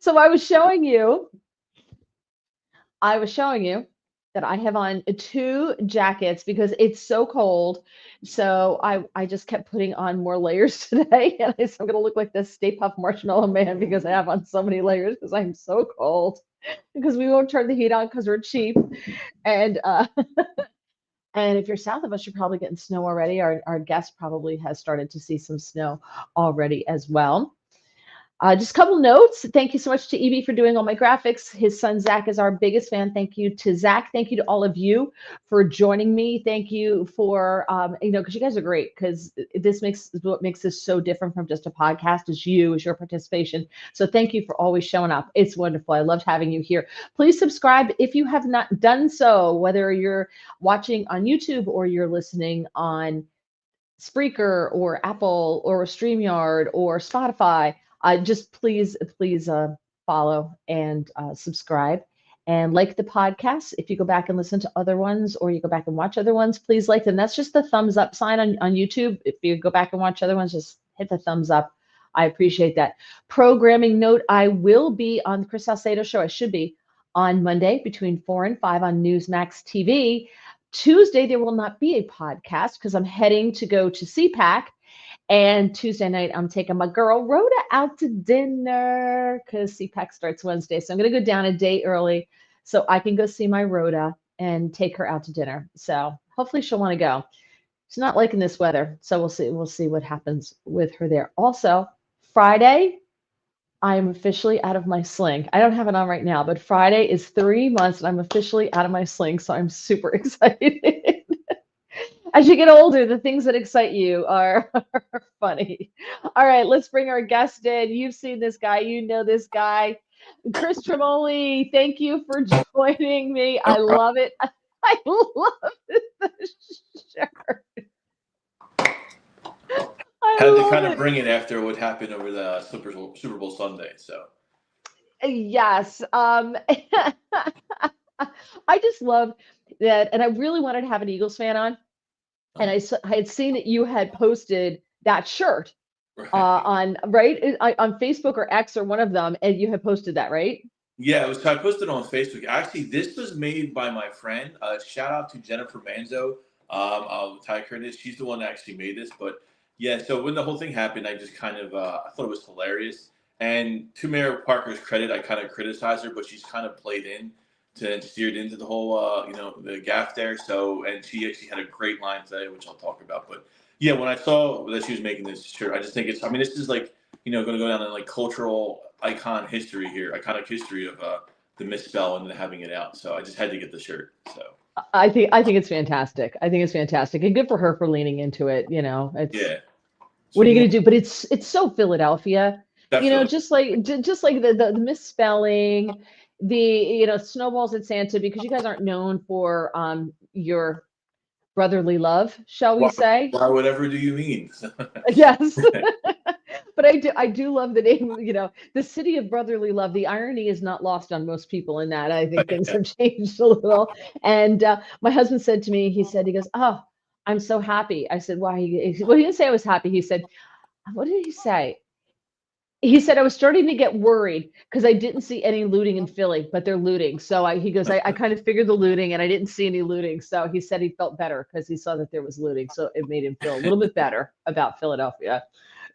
So I was showing you that I have on two jackets because it's so cold. So I just kept putting on more layers today, and I'm gonna look like this Stay Puft Marshmallow Man because I have on so many layers because I'm so cold. Because we won't turn the heat on because we're cheap, and and if you're south of us, you're probably getting snow already. Our guest probably has started to see some snow already as well. Just a couple notes. Thank you so much to EB for doing all my graphics. His son Zach is our biggest fan. Thank you to Zach. Thank you to all of you for joining me. Thank you for because you guys are great. Because this makes what makes this so different from just a podcast is your participation. So thank you for always showing up. It's wonderful. I loved having you here. Please subscribe if you have not done so. Whether you're watching on YouTube or you're listening on Spreaker or Apple or StreamYard or Spotify, just please follow and subscribe and like the podcast. If you go back and listen to other ones or you go back and watch other ones, please like them. That's just the thumbs up sign on YouTube. If you go back and watch other ones, just hit the thumbs up. I appreciate that. Programming note, I will be on the Chris Salcedo show. I should be on Monday between 4 and 5 on Newsmax TV. Tuesday, there will not be a podcast because I'm heading to go to CPAC. And Tuesday night, I'm taking my girl Rhoda out to dinner because CPAC starts Wednesday. So I'm going to go down a day early so I can go see my Rhoda and take her out to dinner. So hopefully she'll want to go. She's not liking this weather. So we'll see. We'll see what happens with her there. Also, Friday, I am officially out of my sling. I don't have it on right now, but Friday is 3 months and I'm officially out of my sling. So I'm super excited. As you get older, the things that excite you are funny. All right, let's bring our guest in. You've seen this guy, you know this guy. Chris Tremoglie, thank you for joining me. I love it. I love the shirt. I Had to love kind of it. bring it after what happened over the Super Bowl Sunday. So Yes. I just love that. And I really wanted to have an Eagles fan on. And I had seen that you had posted that shirt right. on on Facebook or X or one of them, and you had posted that, right? Yeah, it was. I posted on Facebook. Actually, this was made by my friend. Shout out to Jennifer Manzo. I'll tag her this. She's the one that actually made this. But yeah, so when the whole thing happened, I just kind of I thought it was hilarious. And to Mayor Parker's credit, I kind of criticized her, but she's kind of played in to and steered into the whole the gaff there. So and she actually had a great line today, which I'll talk about. But yeah, when I saw that she was making this shirt, I just think it's. I mean, this is like going to go down in like cultural iconic history of the misspell and then having it out. So I just had to get the shirt. So I think it's fantastic. I think it's fantastic, and good for her for leaning into it. It's yeah, what so are you more going to do? But it's so Philadelphia. definitely. Just like the misspelling, the snowballs at Santa because you guys aren't known for your brotherly love, shall we Why, say? whatever do you mean? Yes. But I do love the name, the city of brotherly love. The irony is not lost on most people in that. I think things have changed a little. And my husband said to me, he goes, "Oh, I'm so happy." I said, "Why?" Well, he didn't say I was happy. He said, "What did he say?" He said, "I was starting to get worried because I didn't see any looting in Philly, but they're looting." So he goes, I kind of figured the looting and I didn't see any looting. So he said he felt better because he saw that there was looting. So it made him feel a little bit better about Philadelphia.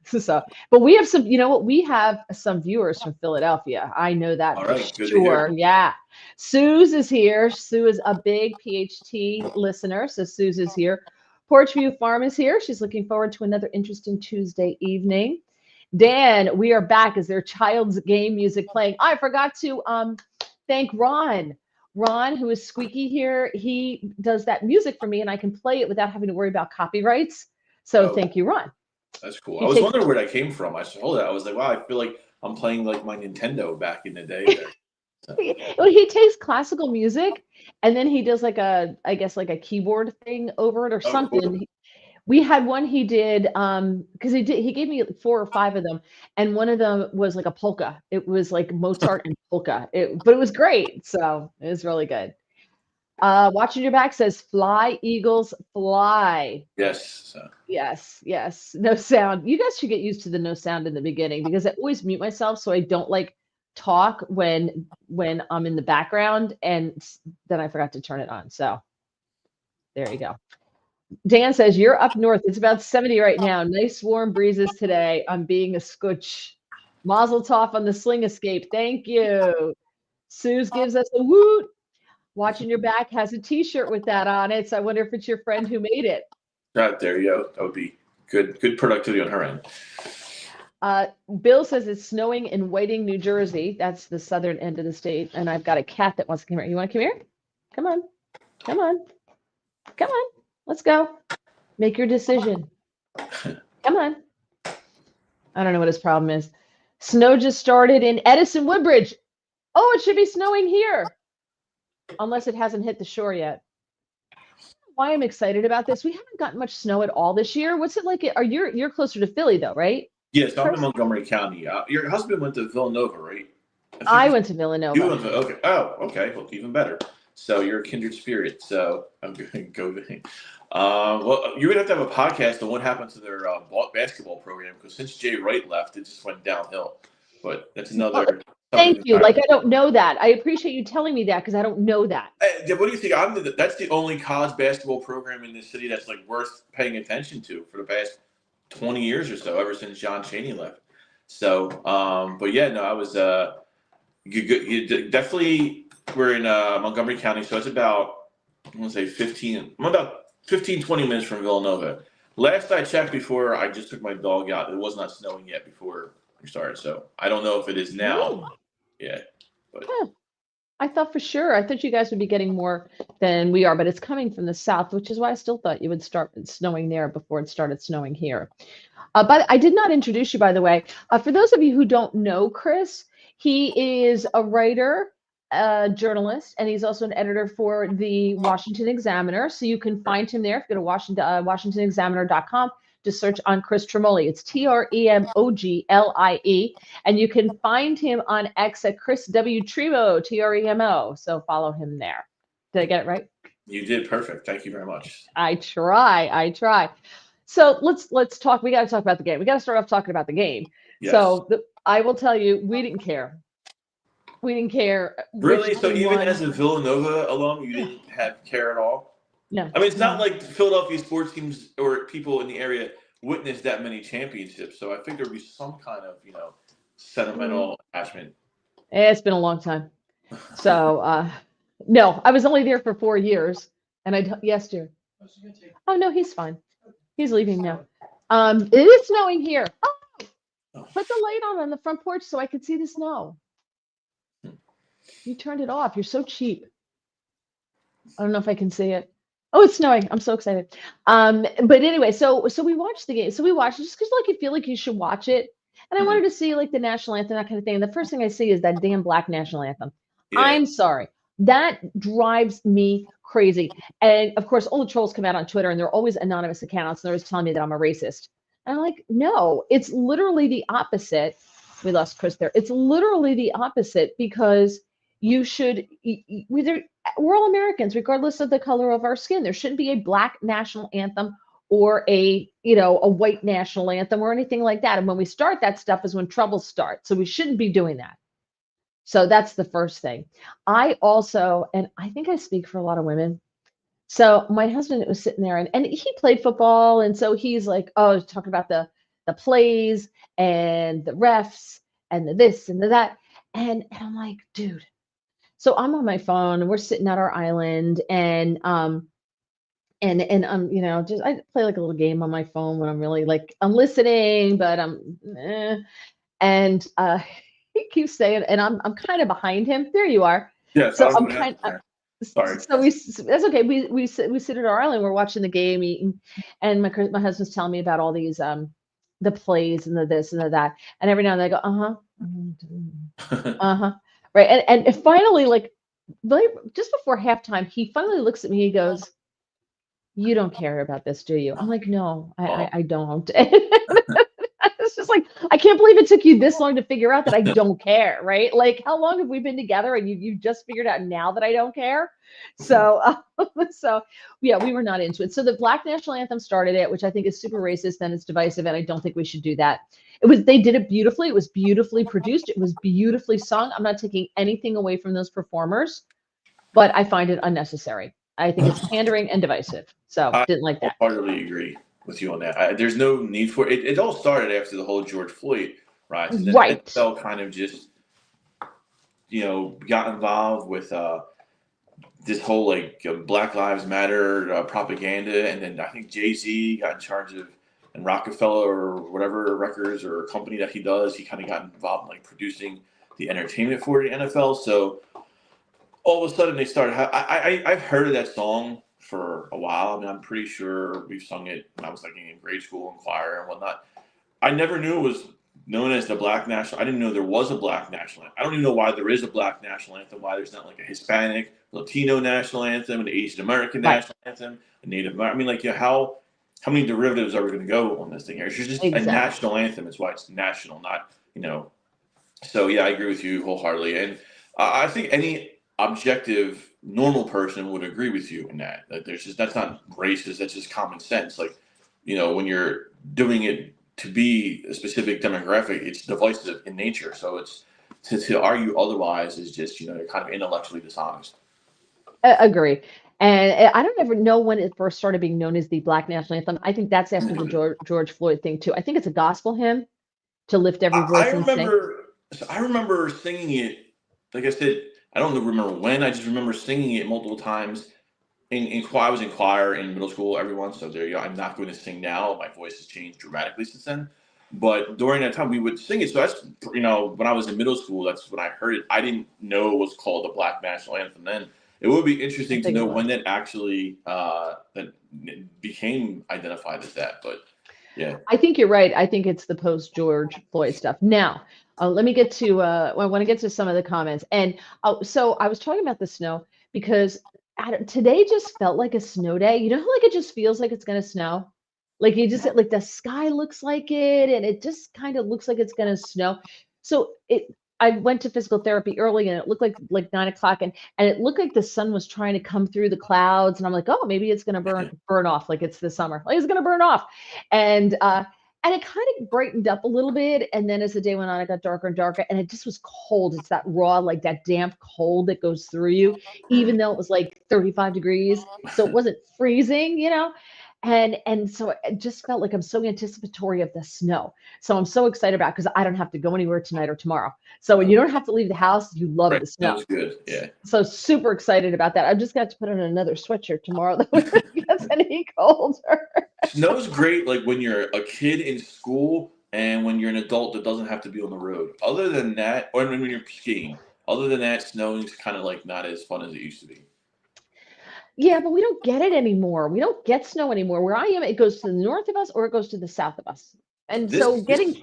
So, but we have some, we have some viewers from Philadelphia. I know that All for right, good to hear. sure. Yeah. Suze is here. Sue is a big PHT listener. So Suze is here. Porchview Farm is here. She's looking forward to another interesting Tuesday evening. Dan, we are back. Is there child's game music playing? I forgot to thank Ron. Ron, who is squeaky here, he does that music for me and I can play it without having to worry about copyrights. So Oh, thank you, Ron. that's cool. I He was takes wondering where that came from. I saw that. I was like, wow, I feel like I'm playing like my Nintendo back in the day there. So, he takes classical music and then he does like I guess like a keyboard thing over it or oh, cool. something. We had one he did because he gave me 4 or 5 of them, and one of them was like a polka. It was like Mozart and polka. But it was great. So it was really good. Watching your back says fly, Eagles, fly. Yes. So, Yes, yes. No sound. You guys should get used to the no sound in the beginning because I always mute myself so I don't like talk when I'm in the background, and then I forgot to turn it on. So there you go. Dan says, you're up north. It's about 70 right now. Nice warm breezes today. I'm being a scooch. Mazel tov on the sling escape. Thank you. Suze gives us a woot. Watching Your Back has a t-shirt with that on it. So I wonder if it's your friend who made it. Right, there you go. That would be good productivity on her end. Bill says it's snowing in Whiting, New Jersey. That's the southern end of the state. And I've got a cat that wants to come here. You want to come here? Come on. Come on. Come on. Let's go. Make your decision. Come on. I don't know what his problem is. Snow just started in Edison Woodbridge. Oh, it should be snowing here. Unless it hasn't hit the shore yet. Why I'm excited about this. We haven't gotten much snow at all this year. What's it like? You're closer to Philly though, right? Yes, I'm in Montgomery County. Your husband went to Villanova, right? I went to Villanova. You went to, okay. Oh, okay. Well, even better. So you're a kindred spirit. So I'm going to go there. Well, you're going to have a podcast on what happened to their basketball program, because since Jay Wright left, it just went downhill. But that's another. Thank you. Like, I don't know that. I appreciate you telling me that, because I don't know that. What do you think? That's the only college basketball program in this city that's like worth paying attention to for the past 20 years or so, ever since John Chaney left. So, but yeah, no, I was you definitely. We're in Montgomery County, so it's about, I want to say I'm about 15, 20 minutes from Villanova. Last I checked, before I just took my dog out, it was not snowing yet before we started. So I don't know if it is now. Ooh. Yeah. But. I thought for sure. I thought you guys would be getting more than we are, but it's coming from the south, which is why I still thought you would start snowing there before it started snowing here. But I did not introduce you, by the way. For those of you who don't know Chris, he is a writer, journalist, and he's also an editor for the Washington Examiner. So you can find him there. If you go to WashingtonExaminer.com, just search on Chris Tremoglie. It's TREMOGLIE. And you can find him on X at ChrisWTremo, TREMO. So follow him there. Did I get it right? You did perfect. Thank you very much. I try. So let's talk. We got to talk about the game. We got to start off talking about the game. Yes. So I will tell you, we didn't care. We didn't care. Really? So even as a Villanova alum, you didn't care at all? No. I mean, it's not like Philadelphia sports teams or people in the area witness that many championships. So I think there'd be some kind of, sentimental attachment. It's been a long time. So, no, I was only there for 4 years. And yes, dear. Oh, no, he's fine. He's leaving now. It is snowing here. Oh, put the light on the front porch so I could see the snow. You turned it off. You're so cheap. I don't know if I can see it. Oh, it's snowing. I'm so excited. But anyway, so we watched the game. So we watched it just because I feel like you should watch it. And I wanted to see like the national anthem, that kind of thing. And the first thing I see is that damn black national anthem. Yeah. I'm sorry. That drives me crazy. And of course, all the trolls come out on Twitter, and they're always anonymous accounts, and they're always telling me that I'm a racist. And I'm like, no, it's literally the opposite. We lost Chris there. It's literally the opposite, because we're all Americans, regardless of the color of our skin. There shouldn't be a black national anthem or a white national anthem or anything like that. And when we start that stuff is when trouble starts. So we shouldn't be doing that. So that's the first thing. I also, and I think I speak for a lot of women. So my husband was sitting there, and he played football. And so he's like, oh, talking about the plays and the refs and the this and the that. And I'm like, dude. So I'm on my phone, and we're sitting at our island, and just I play like a little game on my phone when I'm really I'm listening, but and he keeps saying, and I'm kind of behind him. There you are. Yeah. So I'm kind of sorry. So that's okay. We sit at our island, we're watching the game, eating, and my husband's telling me about all these the plays and the this and the that, and every now and then I go right, and finally, just before halftime, he finally looks at me. He goes, "You don't care about this, do you?" I'm like, "No, I don't." was just like, I can't believe it took you this long to figure out that I don't care, right? Like, how long have we been together and you just figured out now that I don't care? So, so yeah, we were not into it. So the Black National Anthem started it, which I think is super racist and it's divisive, and I don't think we should do that. They did it beautifully. It was beautifully produced. It was beautifully sung. I'm not taking anything away from those performers, but I find it unnecessary. I think it's pandering and divisive. So I didn't like that. wholeheartedly agree with you on that. There's no need for it. It all started after the whole George Floyd riots, and then the Right. NFL kind of just got involved with this whole Black Lives Matter propaganda, and then I think Jay-Z got in charge of, and Rockefeller or whatever records or company that he does, he kind of got involved in producing the entertainment for the NFL. So all of a sudden they started. I've heard of that song for a while. I mean, I'm pretty sure we've sung it when I was in grade school and choir and whatnot. I never knew it was known as the Black National. I didn't know there was a Black National Anthem. I don't even know why there is a Black National Anthem. Why there's not a Hispanic, Latino National Anthem, an Asian American National Anthem, a Native American. I mean, how many derivatives are we going to go on this thing here? It's just a national anthem. It's why it's national, not. So yeah, I agree with you wholeheartedly, and I think any objective, normal person would agree with you in that. That's not racist. That's just common sense. When you're doing it to be a specific demographic, it's divisive in nature. So it's to argue otherwise is just you're kind of intellectually dishonest. Agree. And I don't ever know when it first started being known as the Black National Anthem. I think that's after the George Floyd thing too. I think it's a gospel hymn to lift every voice and sing. I remember singing it. Like I said, I don't remember when. I just remember singing it multiple times. I was in choir in middle school, everyone. So there you go. I'm not going to sing now. My voice has changed dramatically since then. But during that time, we would sing it. So that's when I was in middle school. That's when I heard it. I didn't know it was called the Black National Anthem then. It would be interesting to know when that actually that became identified as that. But yeah, I think you're right. I think it's the post George Floyd stuff. Now, let me get to. I want to get to some of the comments. And so I was talking about the snow because today just felt like a snow day. It just feels like it's going to snow. You just the sky looks like it, and it just kind of looks like it's going to snow. So I went to physical therapy early, and it looked like 9 o'clock, and it looked like the sun was trying to come through the clouds, and I'm like, oh, maybe it's going to burn off like it's the summer, like it's going to burn off, and it kind of brightened up a little bit, and then as the day went on, it got darker and darker, and it just was cold. It's that raw, that damp cold that goes through you, even though it was 35 degrees, so it wasn't freezing, And so it just felt like I'm so anticipatory of the snow. So I'm so excited about it because I don't have to go anywhere tonight or tomorrow. So when you don't have to leave the house, you love the snow. That was good. Yeah. So super excited about that. I'm just going to have to put on another sweatshirt tomorrow that it gets any colder. Snow's great when you're a kid in school and when you're an adult that doesn't have to be on the road. Other than that, or when you're skiing, other than that, snowing's kind of not as fun as it used to be. Yeah, but we don't get it anymore. We don't get snow anymore. Where I am, it goes to the north of us or it goes to the south of us. And so getting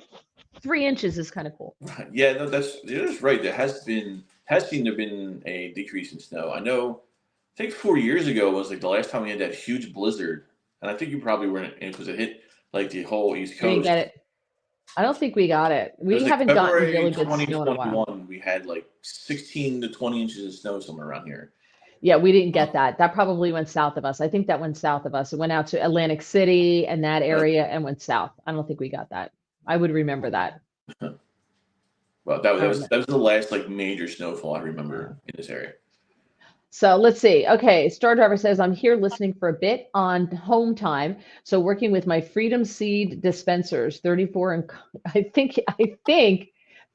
3 inches is kind of cool. Yeah, no, you're just right. There has seemed to have been a decrease in snow. I think 4 years ago was the last time we had that huge blizzard. And I think you probably weren't in because it hit the whole East Coast. We didn't get it. I don't think we got it. We haven't gotten really good snow in a while. We had 16 to 20 inches of snow somewhere around here. Yeah, we didn't get that. That probably went south of us. I think that went south of us. It went out to Atlantic City and that area and went south. I don't think we got that. I would remember that. Well, that was the last major snowfall I remember in this area. So let's see. Okay, Star Driver says, I'm here listening for a bit on home time. So working with my Freedom Seed dispensers, 34, and I think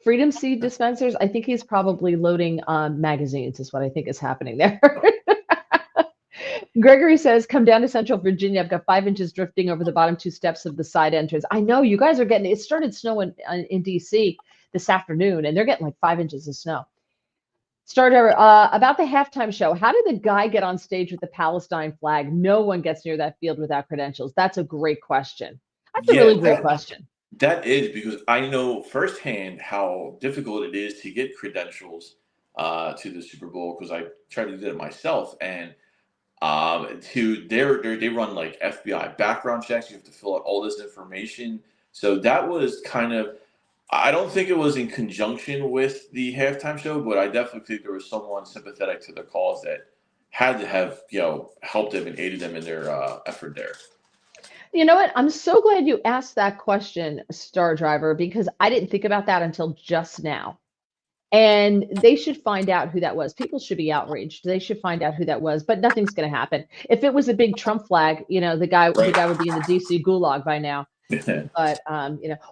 Freedom Seed dispensers, I think he's probably loading magazines is what I think is happening there. Gregory says, come down to Central Virginia. I've got 5 inches drifting over the bottom 2 steps of the side entrance. I know you guys are getting, it started snowing in DC this afternoon, and they're getting 5 inches of snow. Star Driver, about the halftime show, how did the guy get on stage with the Palestine flag? No one gets near that field without credentials. That's a great question. That's a really great question. That is, because I know firsthand how difficult it is to get credentials to the Super Bowl, because I tried to do it myself, and they run FBI background checks. You have to fill out all this information So that was kind of, I don't think it was in conjunction with the halftime show, but I definitely think there was someone sympathetic to the cause that had to have, helped them and aided them in their effort there. You know what? I'm so glad you asked that question, Star Driver, because I didn't think about that until just now. And they should find out who that was. People should be outraged. They should find out who that was, but nothing's going to happen. If it was a big Trump flag, the guy Right. would be in the DC gulag by now. But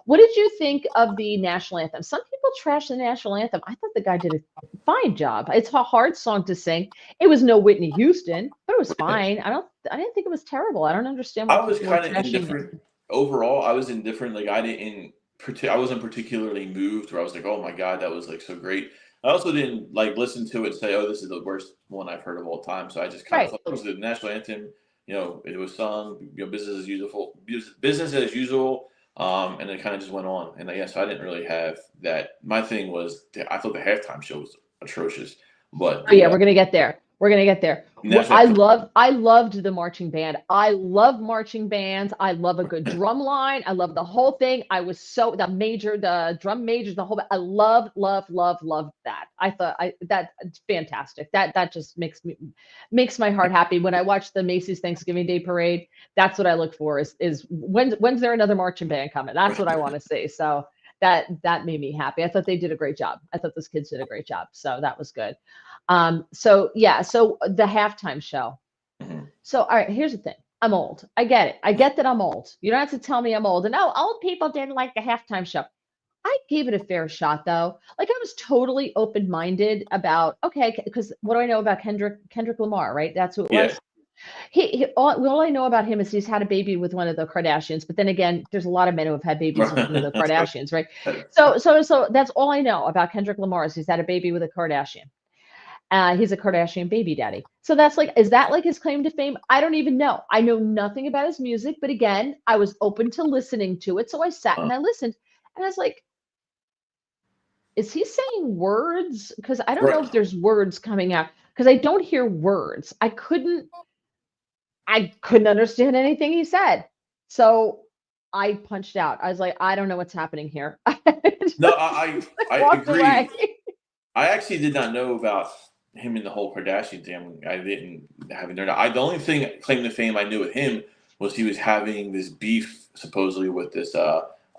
what did you think of the national anthem? Some people trash the national anthem. I thought the guy did a fine job. It's a hard song to sing. It was no Whitney Houston, but it was fine. I didn't think it was terrible. I don't understand why I was people were kind of trashing it. indifferent overall. I was indifferent. Like I wasn't particularly moved where I was like, oh my God, that was like so great. I also didn't like listen to it and say, oh, this is the worst one I've heard of all time. So I just kind of Right. thought it was the national anthem. It was sung, business as usual, business as usual. And it kind of just went on. And so I didn't really have that. My thing was, I thought the halftime show was atrocious, but Oh yeah, we're gonna get there. We're gonna get there. national anthem, I loved the marching band. I love marching bands. I love a good drum line. I love the whole thing. I was the drum majors, the whole. I loved that. I thought that's fantastic. That just makes my heart happy when I watch the Macy's Thanksgiving Day Parade. That's what I look for. Is when's there another marching band coming? That's what I want to see. So that made me happy. I thought they did a great job. I thought those kids did a great job. So that was good. So the halftime show. mhm. So all right, here's the thing. I'm old. I get it. I get that I'm old. You don't have to tell me I'm old. And no, old people didn't like the halftime show. I gave it a fair shot though. Like I was totally open-minded about okay, because what do I know about Kendrick Lamar, right? That's who it Yeah. was. All I know about him is he's had a baby with one of the Kardashians. But then again, there's a lot of men who have had babies with one of the Kardashians, right? So that's all I know about Kendrick Lamar is he's had a baby with a Kardashian. He's a Kardashian baby daddy. So is that like his claim to fame? I don't even know. I know nothing about his music, but again, I was open to listening to it. So I sat and I listened and I was like, is he saying words? Because I don't know Right. if there's words coming out because I don't hear words. I couldn't understand anything he said. So I punched out. I was like, I don't know what's happening here. No, I Walked agree. away. I actually did not know about him and the whole Kardashian thing. I didn't have it. The only thing claim to fame I knew with him was he was having this beef supposedly with this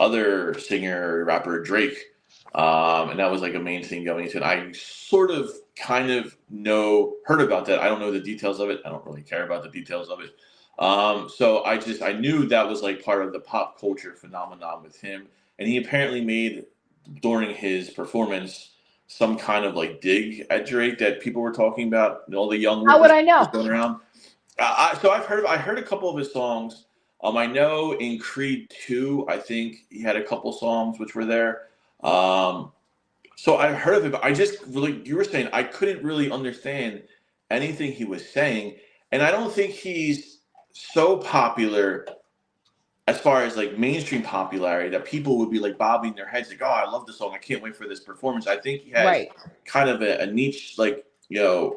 other singer rapper Drake, and that was like a main thing going into it. I sort of kind of heard about that. I don't know the details of it. I don't really care about the details of it. So I knew that was like part of the pop culture phenomenon with him, and he apparently made during his performance some kind of like dig at Drake that people were talking about. All the young How would rappers I know? going around. So I heard a couple of his songs. I know in Creed 2, I think he had a couple songs which were there. So I've heard of it, but I just really, you were saying, I couldn't really understand anything he was saying. And I don't think he's so popular as far as like mainstream popularity that people would be like bobbing their heads like, oh, I love this song. I can't wait for this performance. I think he has Right. kind of a niche, like,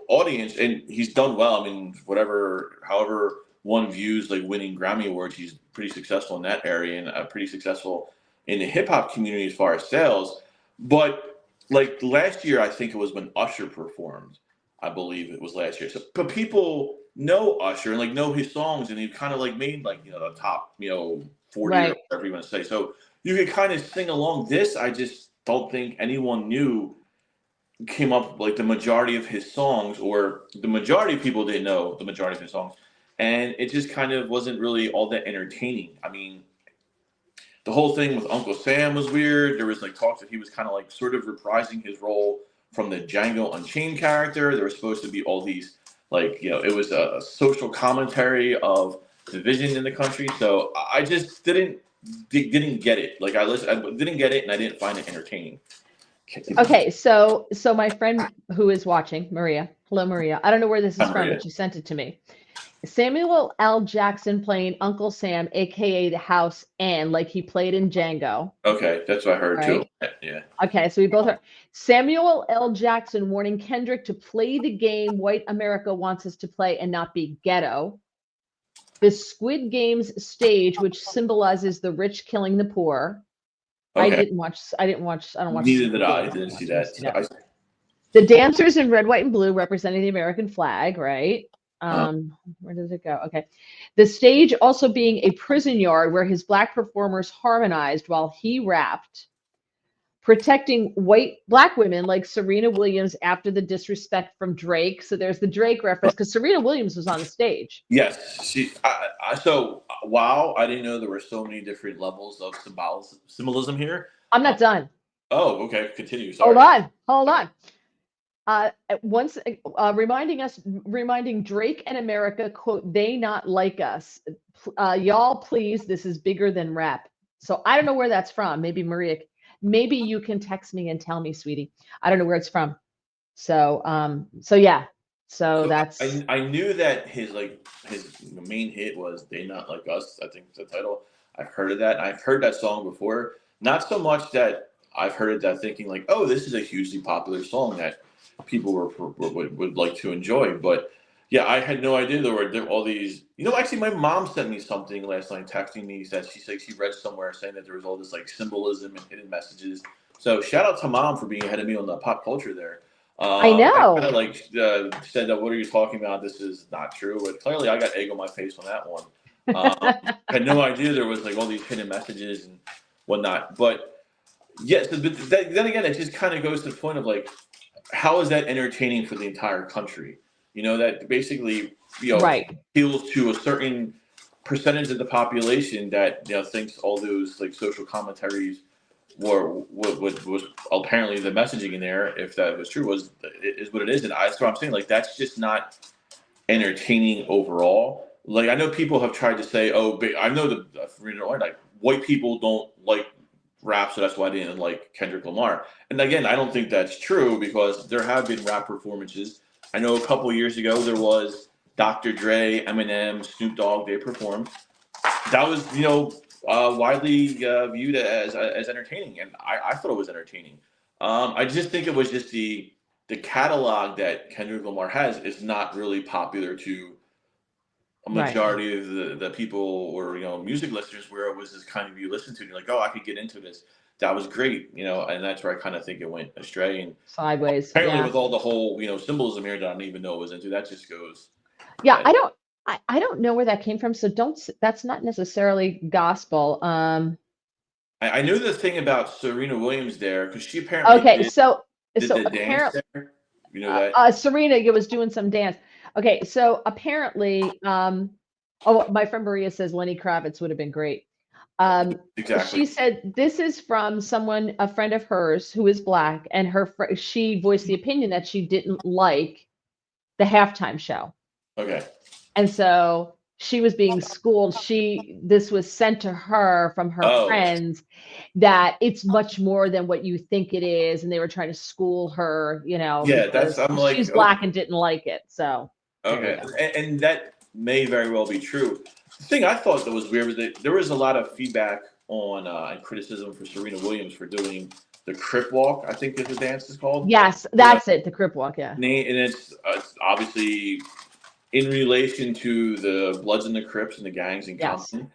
audience, and he's done well. I mean, however one views like winning Grammy Awards, he's pretty successful in that area and pretty successful in the hip hop community as far as sales. But like last year, I think it was when Usher performed. I believe it was last year. So, but people know Usher and like know his songs, and he kind of like made like the top 40 or Right. whatever you want to say. So you could kind of sing along. This I just don't think anyone knew came up like the majority of his songs, or the majority of people didn't know the majority of his songs, and it just kind of wasn't really all that entertaining. I mean, the whole thing with Uncle Sam was weird. There was like talks that he was kind of like sort of reprising his role from the Django Unchained character. There was supposed to be all these like it was a social commentary of division in the country. So I just didn't get it. Like I didn't get it, and I didn't find it entertaining. Okay, so my friend who is watching, Maria. Hello, Maria. I don't know where this is from, Maria. but she sent it to me. Samuel L. Jackson playing Uncle Sam, aka the House and like he played in Django, Okay, that's what I heard too. right? Yeah. Okay, so we both are. Samuel L. Jackson warning Kendrick to play the game white America wants us to play and not be ghetto. the Squid Games stage, which symbolizes the rich killing the poor. I Okay. don't watch. I don't watch. Neither did Squid I. Games. Didn't see that. So The dancers in red, white, and blue representing the American flag, right? uh, Where does it go? Okay. The stage also being a prison yard where his black performers harmonized while he rapped, protecting black women like Serena Williams after the disrespect from Drake. So there's the Drake reference because Serena Williams was on the stage. yes. So wow, I didn't know there were so many different levels of symbolism here. I'm not done. Oh, okay. Continue. Sorry. Hold on. Once reminding Drake and America, quote, they not like us. Y'all, please, this is bigger than rap. So I don't know where that's from. Maybe Maria, maybe you can text me and tell me, sweetie. I don't know where it's from. So, yeah. So that's. I knew that his main hit was "They Not Like Us." I think the title. I've heard of that. I've heard that song before. Not so much that I've heard it that thinking like, oh, this is a hugely popular song that people would like to enjoy. But yeah, I had no idea there were all these. Actually, my mom sent me something last night, texting me that she said she read somewhere saying that there was all this like symbolism and hidden messages. So shout out to mom for being ahead of me on the pop culture there. I know. I kind of said that. What are you talking about? This is not true. But clearly, I got egg on my face on that one. Had no idea there was like all these hidden messages and whatnot. But yes, then again, it just kind of goes to the point of like, how is that entertaining for the entire country? That basically right. appeals to a certain percentage of the population that thinks all those like social commentaries was apparently the messaging in there, if that was true, is what it is. And that's what I'm saying. Like, that's just not entertaining overall. Like, I know people have tried to say, oh, I know like white people don't like rap, so that's why they didn't like Kendrick Lamar. And again, I don't think that's true because there have been rap performances. I know a couple of years ago there was Dr. Dre, Eminem, Snoop Dogg. They performed. That was widely viewed as entertaining, and I thought it was entertaining. I just think it was just the catalog that Kendrick Lamar has is not really popular to a majority of the people or music listeners. Where it was just kind of, you listen to it, and you're like, oh, I could get into this. That was great, and that's where I kind of think it went astray and sideways. Apparently, with all the whole symbolism here that I didn't even know it was into, that just goes. Yeah, I don't know where that came from. So that's not necessarily gospel. I knew the thing about Serena Williams there because she apparently did the dance there. You know that? Serena was doing some dance. Okay, so apparently, my friend Maria says Lenny Kravitz would have been great. Exactly. She said this is from a friend of hers who is black, and she voiced the opinion that she didn't like the halftime show. Okay. And so she was being schooled. This was sent to her from her friends that it's much more than what you think it is, and they were trying to school her. Yeah, I'm like, she's black and didn't like it. So okay, and that may very well be true. The thing I thought that was weird was that there was a lot of feedback on and criticism for Serena Williams for doing the Crip Walk. I think the dance is called. Yes, that's it. The Crip Walk. Yeah. And it's obviously in relation to the Bloods and the Crips and the gangs in Compton.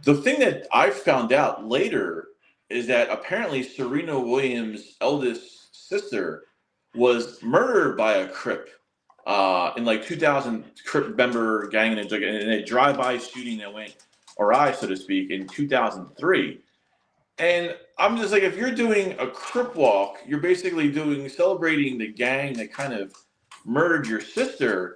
The thing that I found out later is that apparently Serena Williams' eldest sister was murdered by a Crip in like 2000, Crip member gang in a drive-by shooting that went awry, so to speak, in 2003. And I'm just like, if you're doing a Crip Walk, you're basically celebrating the gang that kind of murdered your sister.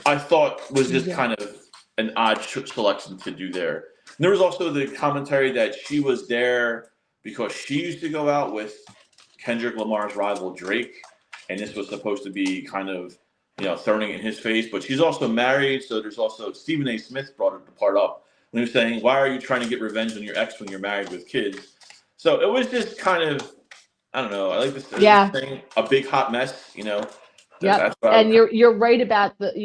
I thought was just kind of an odd selection to do there. And there was also the commentary that she was there because she used to go out with Kendrick Lamar's rival Drake, and this was supposed to be kind of throwing it in his face. But she's also married, so there's also Stephen A. Smith brought the part up when he was saying, "Why are you trying to get revenge on your ex when you're married with kids?" So it was just kind of, I don't know. I like this thing, a big hot mess, Yeah, and you're right about the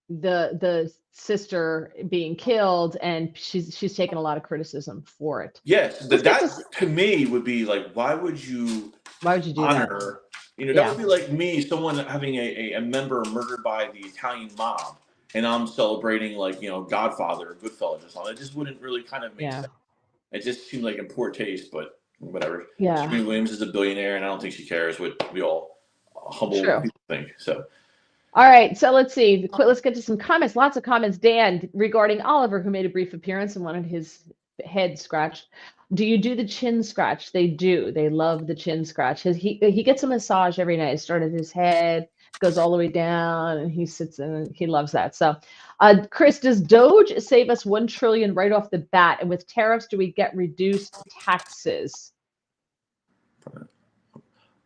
the sister being killed, and she's taken a lot of criticism for it. Yes, that to me would be like, why would you do honor You know, that would be like me, someone having a member murdered by the Italian mob, and I'm celebrating like, you know, Godfather or Goodfellas or something. It just wouldn't really kind of make sense. It just seemed like in poor taste, but whatever. Yeah. Jimmy Williams is a billionaire, and I don't think she cares what we all humble people think. So. All right, so let's see. Let's get to some comments. Lots of comments. Dan, regarding Oliver, who made a brief appearance and wanted his head scratched. Do you do the chin scratch? They do. They love the chin scratch. He gets a massage every night. It started his head, goes all the way down, and he sits in. And he loves that. So, Chris, does Doge save us $1 trillion right off the bat? And with tariffs, do we get reduced taxes?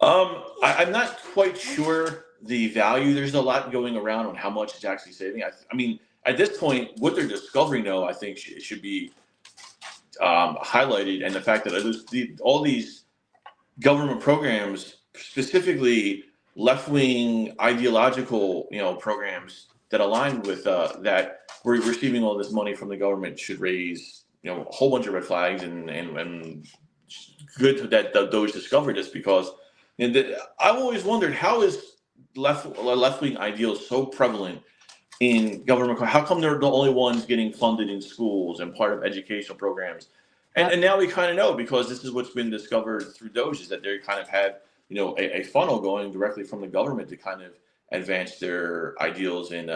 I'm not quite sure the value. There's a lot going around on how much it's actually saving. I mean, at this point, what they're discovering, though, I think should be highlighted, and the fact that all these government programs, specifically left-wing ideological, you know, programs that align with that, we're receiving all this money from the government, should raise, you know, a whole bunch of red flags, and good that Doge discovered this, because I've always wondered, how is left-wing ideals so prevalent in government? How come they're the only ones getting funded in schools and part of educational programs? And now we kind of know, because this is what's been discovered through Doge, is that they kind of had, you know, a funnel going directly from the government to kind of advance their ideals in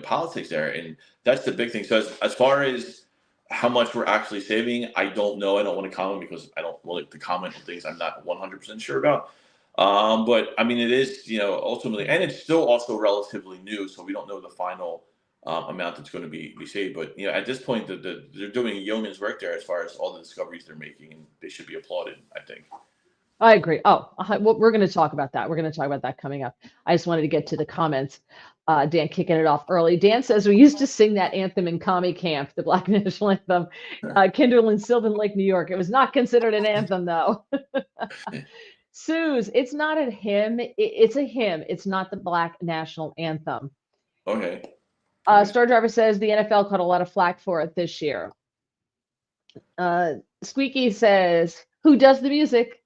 politics there. And that's the big thing. So as far as how much we're actually saving, I don't know. I don't want to comment, because I don't like to comment on things I'm not 100% sure about. But I mean, it is, you know, ultimately, and it's still also relatively new, so we don't know the final amount that's going to be saved. But, you know, at this point, they're doing yeoman's work there as far as all the discoveries they're making, and they should be applauded, I think. I agree. Oh, well, we're going to talk about that. We're going to talk about that coming up. I just wanted to get to the comments. Dan kicking it off early. Dan says, we used to sing that anthem in commie camp, the Black National Anthem, Kinderland, Sylvan Lake, New York. It was not considered an anthem, though. Suze, it's not a hymn. It's a hymn. It's not the Black National Anthem. Okay. Star Driver says the NFL caught a lot of flack for it this year. Squeaky says, who does the music?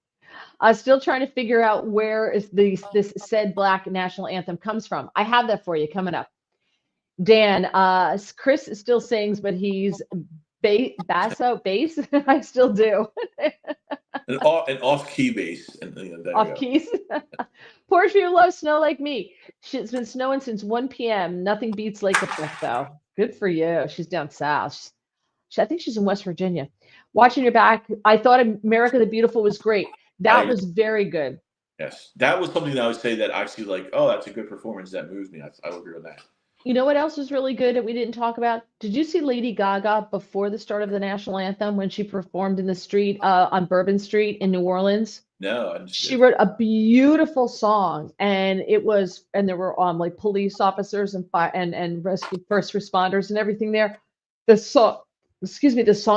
Still trying to figure out where is this said Black National Anthem comes from. I have that for you coming up. Dan, Chris still sings, but he's bass. I still do. An off-key bass. Off keys. Poor Drew loves snow like me. It's been snowing since 1 p.m. Nothing beats Lake Effect, though. Good for you. She's down south. I think she's in West Virginia. Watching your back, I thought America the Beautiful was great. That was very good. Yes, that was something that I would say that actually, like, oh, that's a good performance. That moves me. I would agree with that. You know what else was really good that we didn't talk about? Did you see Lady Gaga before the start of the National Anthem when she performed in the street on Bourbon Street in New Orleans? No, I didn't see She wrote a beautiful song, and there were like police officers and rescue first responders and everything there. The song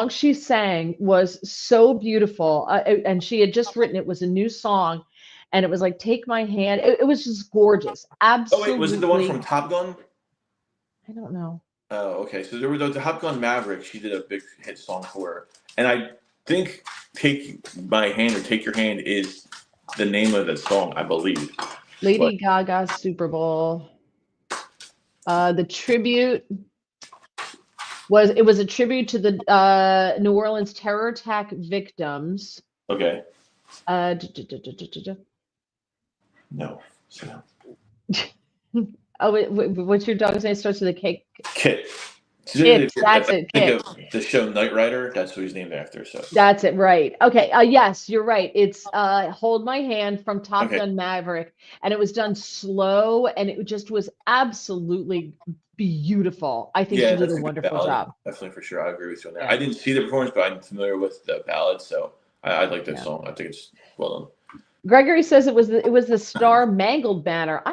she sang was so beautiful, and she had just written, it was a new song, and it was like "Take My Hand." It was just gorgeous. Absolutely. Oh wait, was it the one from Top Gun? I don't know. Oh, okay. So there was the Top Gun Maverick. She did a big hit song for her, and I think "Take My Hand" or "Take Your Hand" is the name of the song, I believe. Lady Gaga Super Bowl. The tribute was a tribute to the New Orleans terror attack victims. Okay. No. Oh, what's your dog's name? Starts with a K. Kitt. Kitt. That's it. Kitt. The show Knight Rider. That's who he's named after. So. That's it. Right. Okay. Yes, you're right. It's "Hold My Hand" from Top Gun Maverick, and it was done slow, and it just was absolutely beautiful. I think she did a wonderful job. Definitely, for sure. I agree with you on that. Yeah. I didn't see the performance, but I'm familiar with the ballad, so I like that song. I think it's well done. Gregory says it was the Star Mangled banner.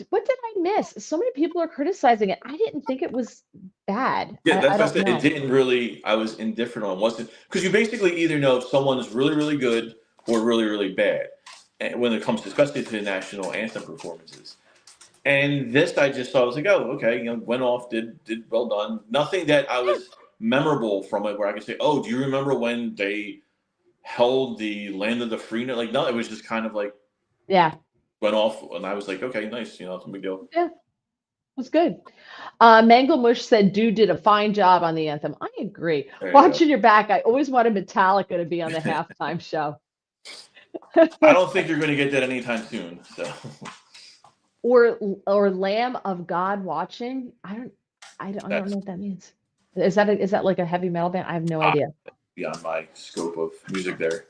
What did I miss? So many people are criticizing it. I didn't think it was bad. Yeah, that's what it didn't really. I was indifferent on wasn't, because you basically either know if someone's really, really good or really, really bad, and when it comes to, especially to the National Anthem performances. And this, I just thought, I was like, oh, okay, you know, went off, did well done. Nothing that I was memorable from it where I could say, oh, do you remember when they held the land of the free? Like, no, it was just kind of like, Yeah. went off, and I was like, okay, nice, you know, it's no big deal. Yeah. It was good. Mangle Mush said, "Dude did a fine job on the anthem." I agree. There you Watching your back, I always wanted Metallica to be on the go. halftime show. I don't think you're going to get that anytime soon. So or Lamb of God watching. I don't know that's what that means. Is that like a heavy metal band? I have no uh, idea. beyond my scope of music there.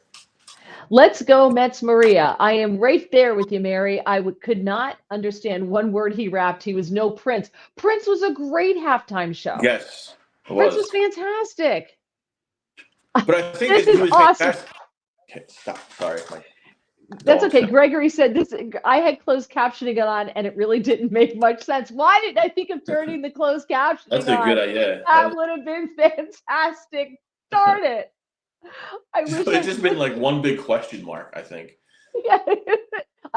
Let's go Mets Maria. I am right there with you, Mary. Could not understand one word he rapped. He was no Prince. Prince was a great halftime show. Yes, it Prince was. was fantastic. But I think This that he is was awesome. fantastic. Okay, stop. Sorry, my That's dog's okay. Gregory said this. I had closed captioning on, and it really didn't make much sense. Why didn't I think of turning the closed That's captioning a good on? idea. That would have been fantastic. Darn it! I wish It's I just been could. like one big question mark, I think. Yeah.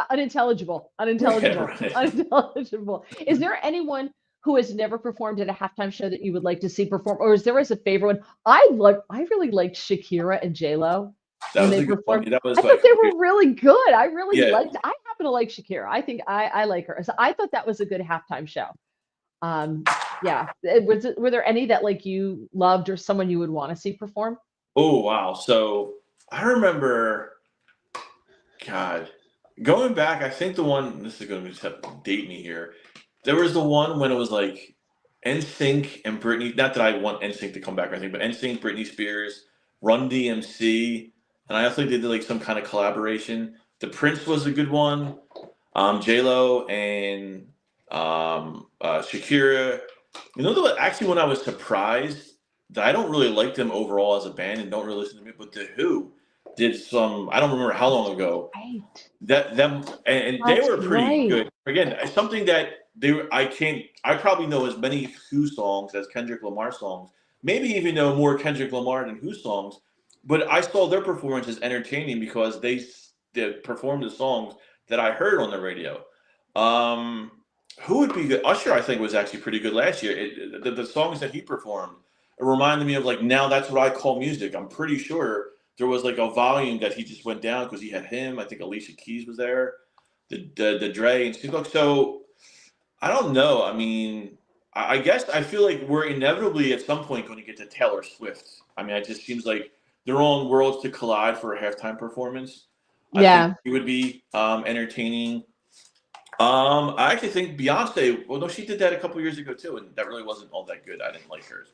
Unintelligible. Yeah, Unintelligible. right. Unintelligible. Is there anyone who has never performed at a halftime show that you would like to see perform, or is there a favorite one? I really liked Shakira and J Lo That when was they a good one. performed. That was I thought like, they were really good. I really yeah. liked. I happen to like Shakira. I think I like her. So I thought that was a good halftime show. Yeah. Were there any that like you loved or someone you would want to see perform? Oh wow. So I remember, God, going back. I think the one. This is going to just have to date me here. There was the one when it was like NSYNC and Britney. Not that I want NSYNC to come back or anything, but NSYNC, Britney Spears, Run DMC, and I also think they did like some kind of collaboration. The Prince was a good one. J Lo and Shakira. You know, actually, when I was surprised that I don't really like them overall as a band and don't really listen to me, but The Who did some. I don't remember how long ago Right. that them and they That's were pretty right. good. Again, something that they were. I can't. I probably know as many Who songs as Kendrick Lamar songs. Maybe even know more Kendrick Lamar than Who songs. But I saw their performance as entertaining because they performed the songs that I heard on the radio. Um, who would be good? Usher, I think, was actually pretty good last year. The songs that he performed, it reminded me of like now that's what I call music. I'm pretty sure there was like a volume that he just went down because he had him. I think Alicia Keys was there, the Dre and Snoop Dogg. So I don't know. I mean, I guess I feel like we're inevitably at some point going to get to Taylor Swift. I mean, it just seems like their own worlds to collide for a halftime performance. I think Yeah. it would be entertaining. I actually think Beyonce. Well, no, she did that a couple years ago too, and that really wasn't all that good. I didn't like hers.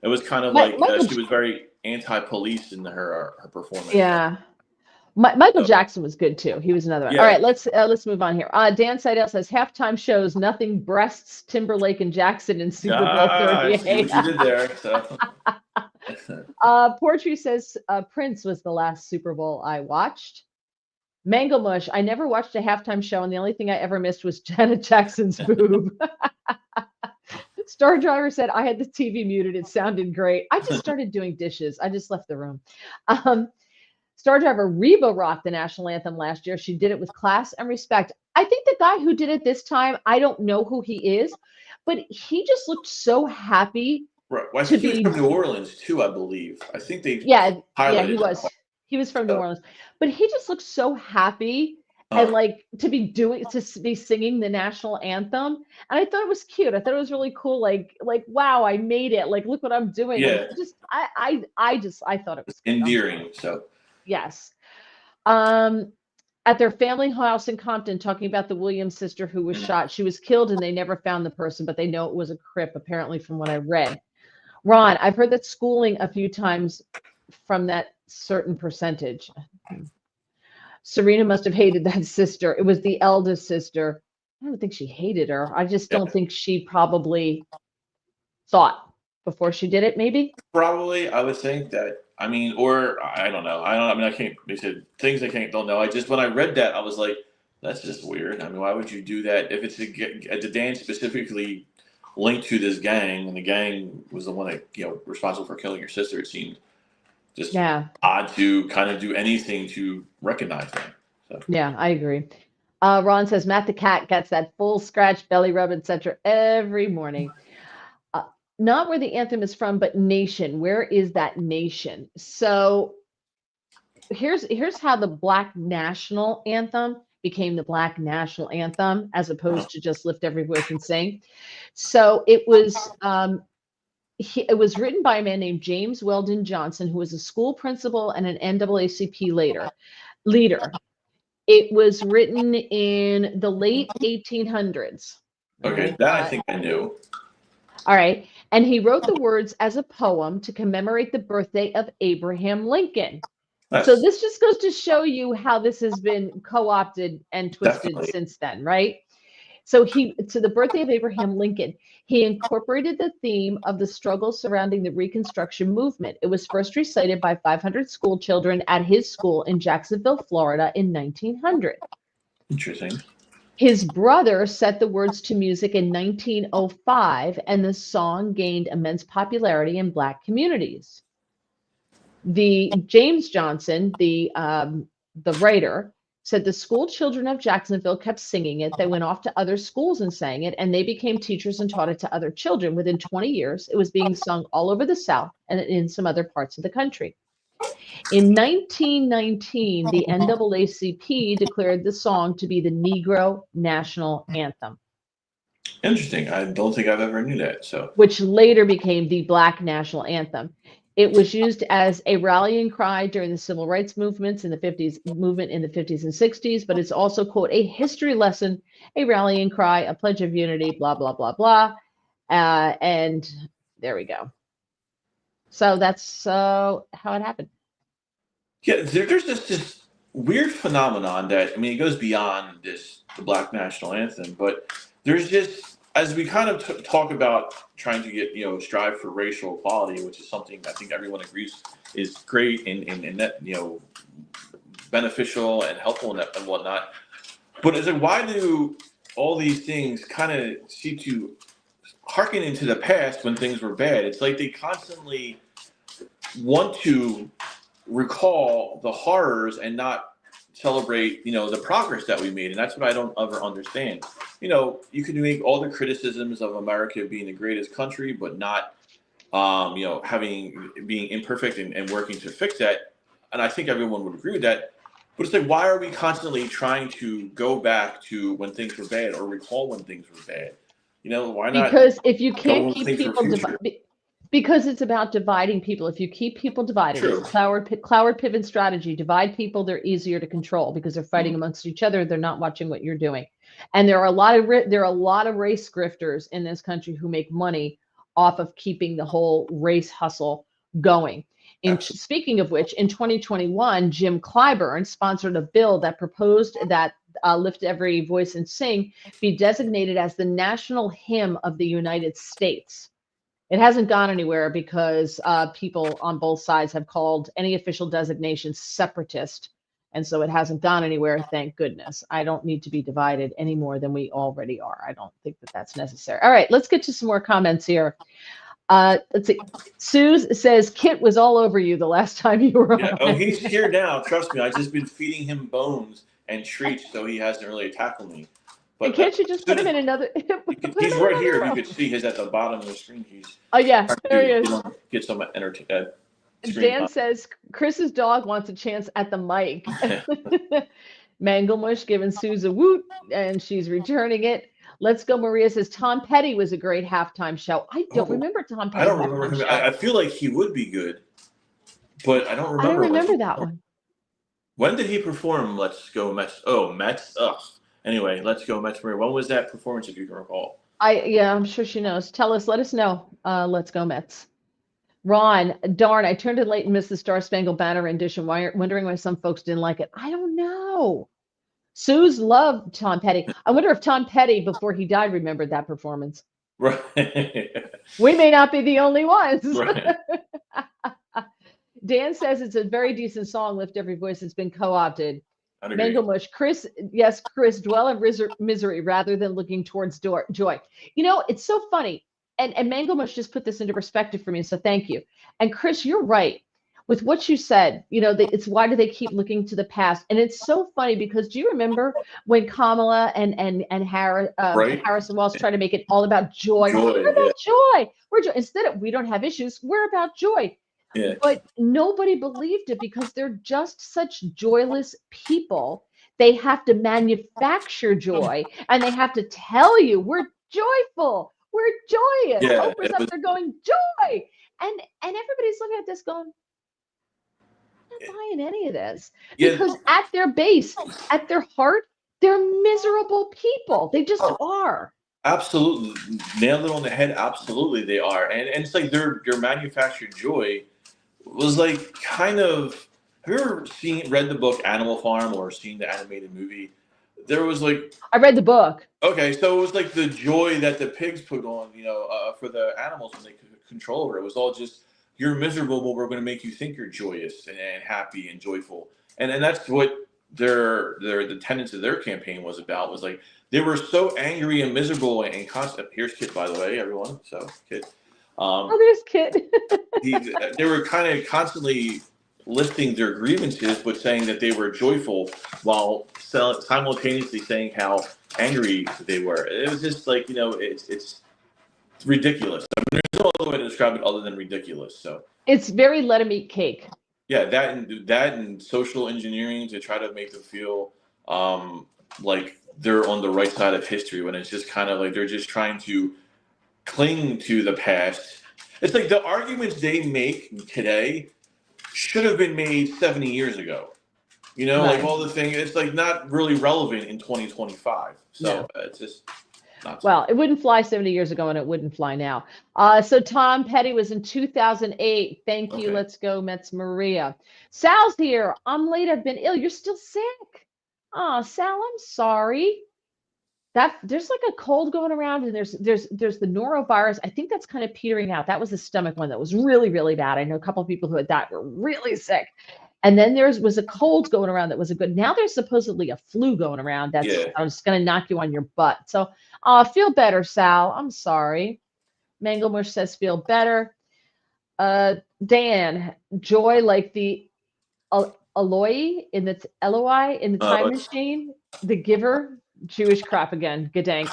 It was kind of like Michael. she was very anti-police in her performance. Yeah. Michael So Jackson was good too. He was another one. All yeah, right, let's move on here. Dan Seidel says halftime shows nothing breasts Timberlake and Jackson in Super Bowl I see 38. what you did there. So Portrait says Prince was the last Super Bowl I watched. Mango Mush, I never watched a halftime show, and the only thing I ever missed was Janet Jackson's boob. Star Driver said I had the TV muted. It sounded great. I just started doing dishes. I just left the room. Um, Star Driver Reba rocked the national anthem last year. She did it with class and respect. I think the guy who did it this time, I don't know who he is, but he just looked so happy right. Well, I to think he was from be. New Orleans too. I believe. I think they Yeah, yeah, he highlighted that was. part. He was from New So, Orleans, but he just looked so happy and uh, like to be singing the national anthem. And I thought it was cute. I thought it was really cool. Like wow, I made it. Like look what I'm doing. And yeah, just I thought it was good. I'm sorry. endearing. So Yes. Um, at their family house in Compton, talking about the Williams sister who was shot. She was killed and they never found the person, but they know it was a Crip, apparently, from what I read. Ron, I've heard that schooling a few times from that certain percentage. Serena must have hated that sister. It was the eldest sister. I don't think she hated her. I just yeah, don't think she probably thought before she did it, maybe. probably I would think that. I mean, or I don't know. I don't. I mean, I can't. They said things I can't. Don't know. I just when I read that, I was like, that's just weird. I mean, why would you do that if it's a dance specifically linked to this gang, and the gang was the one that responsible for killing your sister? It seemed just Yeah, odd to kind of do anything to recognize them. So yeah, I agree. Ron says Matt the cat gets that full scratch, belly rub, etc. every morning. Uh, Not where the anthem is from, but nation. Where is that nation? So here's how the Black national anthem became the Black National Anthem, as opposed to just lift every voice and sing. So it was it was written by a man named James Weldon Johnson, who was a school principal and an NAACP leader. It was written in the late 1800s. Okay, that I think I knew. All right. And he wrote the words as a poem to commemorate the birthday of Abraham Lincoln. So this just goes to show you how this has been co-opted and twisted since then, right? So the birthday of Abraham Lincoln, he incorporated the theme of the struggle surrounding the Reconstruction movement. It was first recited by 500 school children at his school in Jacksonville, Florida in 1900. Interesting. His brother set the words to music in 1905, and the song gained immense popularity in Black communities. James Johnson, the writer, said the school children of Jacksonville kept singing it. They went off to other schools and sang it, and they became teachers and taught it to other children. Within 20 years, it was being sung all over the South and in some other parts of the country. In 1919, the NAACP declared the song to be the Negro National Anthem. Interesting. I don't think I've ever knew that. Which later became the Black National Anthem. It was used as a rallying cry during the civil rights movements in the 50s and 60s, but it's also, quote, a history lesson, a rallying cry, a pledge of unity, blah, blah, blah, blah. And there we go. So that's how it happened. Yeah, there's this weird phenomenon that, I mean, it goes beyond the Black National Anthem, but there's just, as we kind of talk about trying to get, strive for racial equality, which is something I think everyone agrees is great and that, beneficial and helpful and whatnot. But it's like, why do all these things kind of seem to harken into the past when things were bad? It's like they constantly want to recall the horrors and not celebrate, the progress that we made. And that's what I don't ever understand. You can make all the criticisms of America being the greatest country, but not, being imperfect and working to fix that. And I think everyone would agree with that. But it's like, why are we constantly trying to go back to when things were bad or recall when things were bad? Why not? Because if you can't keep people because it's about dividing people. If you keep people divided, it's Cloward Piven strategy. Divide people; they're easier to control because they're fighting amongst each other. They're not watching what you're doing. And there are a lot of race grifters in this country who make money off of keeping the whole race hustle going. Speaking of which, in 2021, Jim Clyburn sponsored a bill that proposed that Lift Every Voice and Sing be designated as the national hymn of the United States. It hasn't gone anywhere because people on both sides have called any official designation separatist. And so it hasn't gone anywhere, thank goodness. I don't need to be divided any more than we already are. I don't think that that's necessary. All right, let's get to some more comments here. Let's see. Suze says, Kitt was all over you the last time you were on. Oh, he's here now. Trust me. I've just been feeding him bones and treats, so he hasn't really tackled me. But and can't you just put him in another? He's right here. You could see he's at the bottom of the screen. Oh, yeah. There he is. Get some entertainment. Dan says, Chris's dog wants a chance at the mic. Manglemush giving Suze a woot, and she's returning it. Let's Go Maria says, Tom Petty was a great halftime show. I don't remember Tom Petty. I don't remember him. I feel like he would be good, but I don't remember. I don't remember that one. When did he perform Let's Go Mets? Oh, Mets. Ugh. Anyway, Let's Go Mets Maria. When was that performance, if you can recall? I'm sure she knows. Let us know. Let's Go Mets. Ron, darn, I turned in late and missed the Star Spangled Banner rendition. Wondering why some folks didn't like it. I don't know. Suze loved Tom Petty. I wonder if Tom Petty, before he died, remembered that performance. Right. We may not be the only ones. Right. Dan says it's a very decent song, Lift Every Voice. It's been co-opted. Manglemush, Chris, dwell in misery rather than looking towards joy. It's so funny. And Manglemush just put this into perspective for me, so thank you. And Chris, you're right with what you said. It's why do they keep looking to the past? And it's so funny because do you remember when Kamala and Harrison Walsh tried to make it all about joy? We're about joy. Instead of we don't have issues, we're about joy. Yeah. But nobody believed it because they're just such joyless people They have to manufacture joy, and they have to tell you we're joyful, we're joyous. Yeah, Oprah's up there going joy, and everybody's looking at this going, I'm not buying any of this yeah. because at their base, at their heart, they're miserable people. They just are. Absolutely, nailed it on the head. Absolutely, they are, and it's like their manufactured joy was like kind of. Have you ever read the book Animal Farm or seen the animated movie? There was like, I read the book. okay, so it was like the joy that the pigs put on, for the animals when they could control over it. It was all just you're miserable, but we're going to make you think you're joyous and happy and joyful, and that's what the tenets of their campaign was about. Was like they were so angry and miserable and constant. Here's Kitt, by the way, everyone. So Kitt. Oh, there's Kitt. They were kind of constantly listing their grievances, but saying that they were joyful while simultaneously saying how angry they were. It was just like, it's ridiculous. I mean, there's no other way to describe it other than ridiculous. So it's very let 'em eat cake. yeah, that and social engineering to try to make them feel like they're on the right side of history when it's just kind of like they're just trying to cling to the past. It's like the arguments they make today should have been made 70 years ago. Right. Like all the things, it's like not really relevant in 2025. So No. it's just not. Well, it wouldn't fly 70 years ago, and it wouldn't fly now. So Tom Petty was in 2008. Thank you. Okay. Let's go, Mets Maria. Sal's here. I'm late. I've been ill. You're still sick. Oh, Sal, I'm sorry. There's like a cold going around, and there's the norovirus. I think that's kind of petering out. That was the stomach one that was really, really bad. I know a couple of people who had that were really sick. And then there was a cold going around that was a good. Now there's supposedly a flu going around that's just going to knock you on your butt. So feel better, Sal. I'm sorry. Manglemush says feel better. Dan, joy like the Eloi in the time machine, the giver, Jewish crap again. Gadank.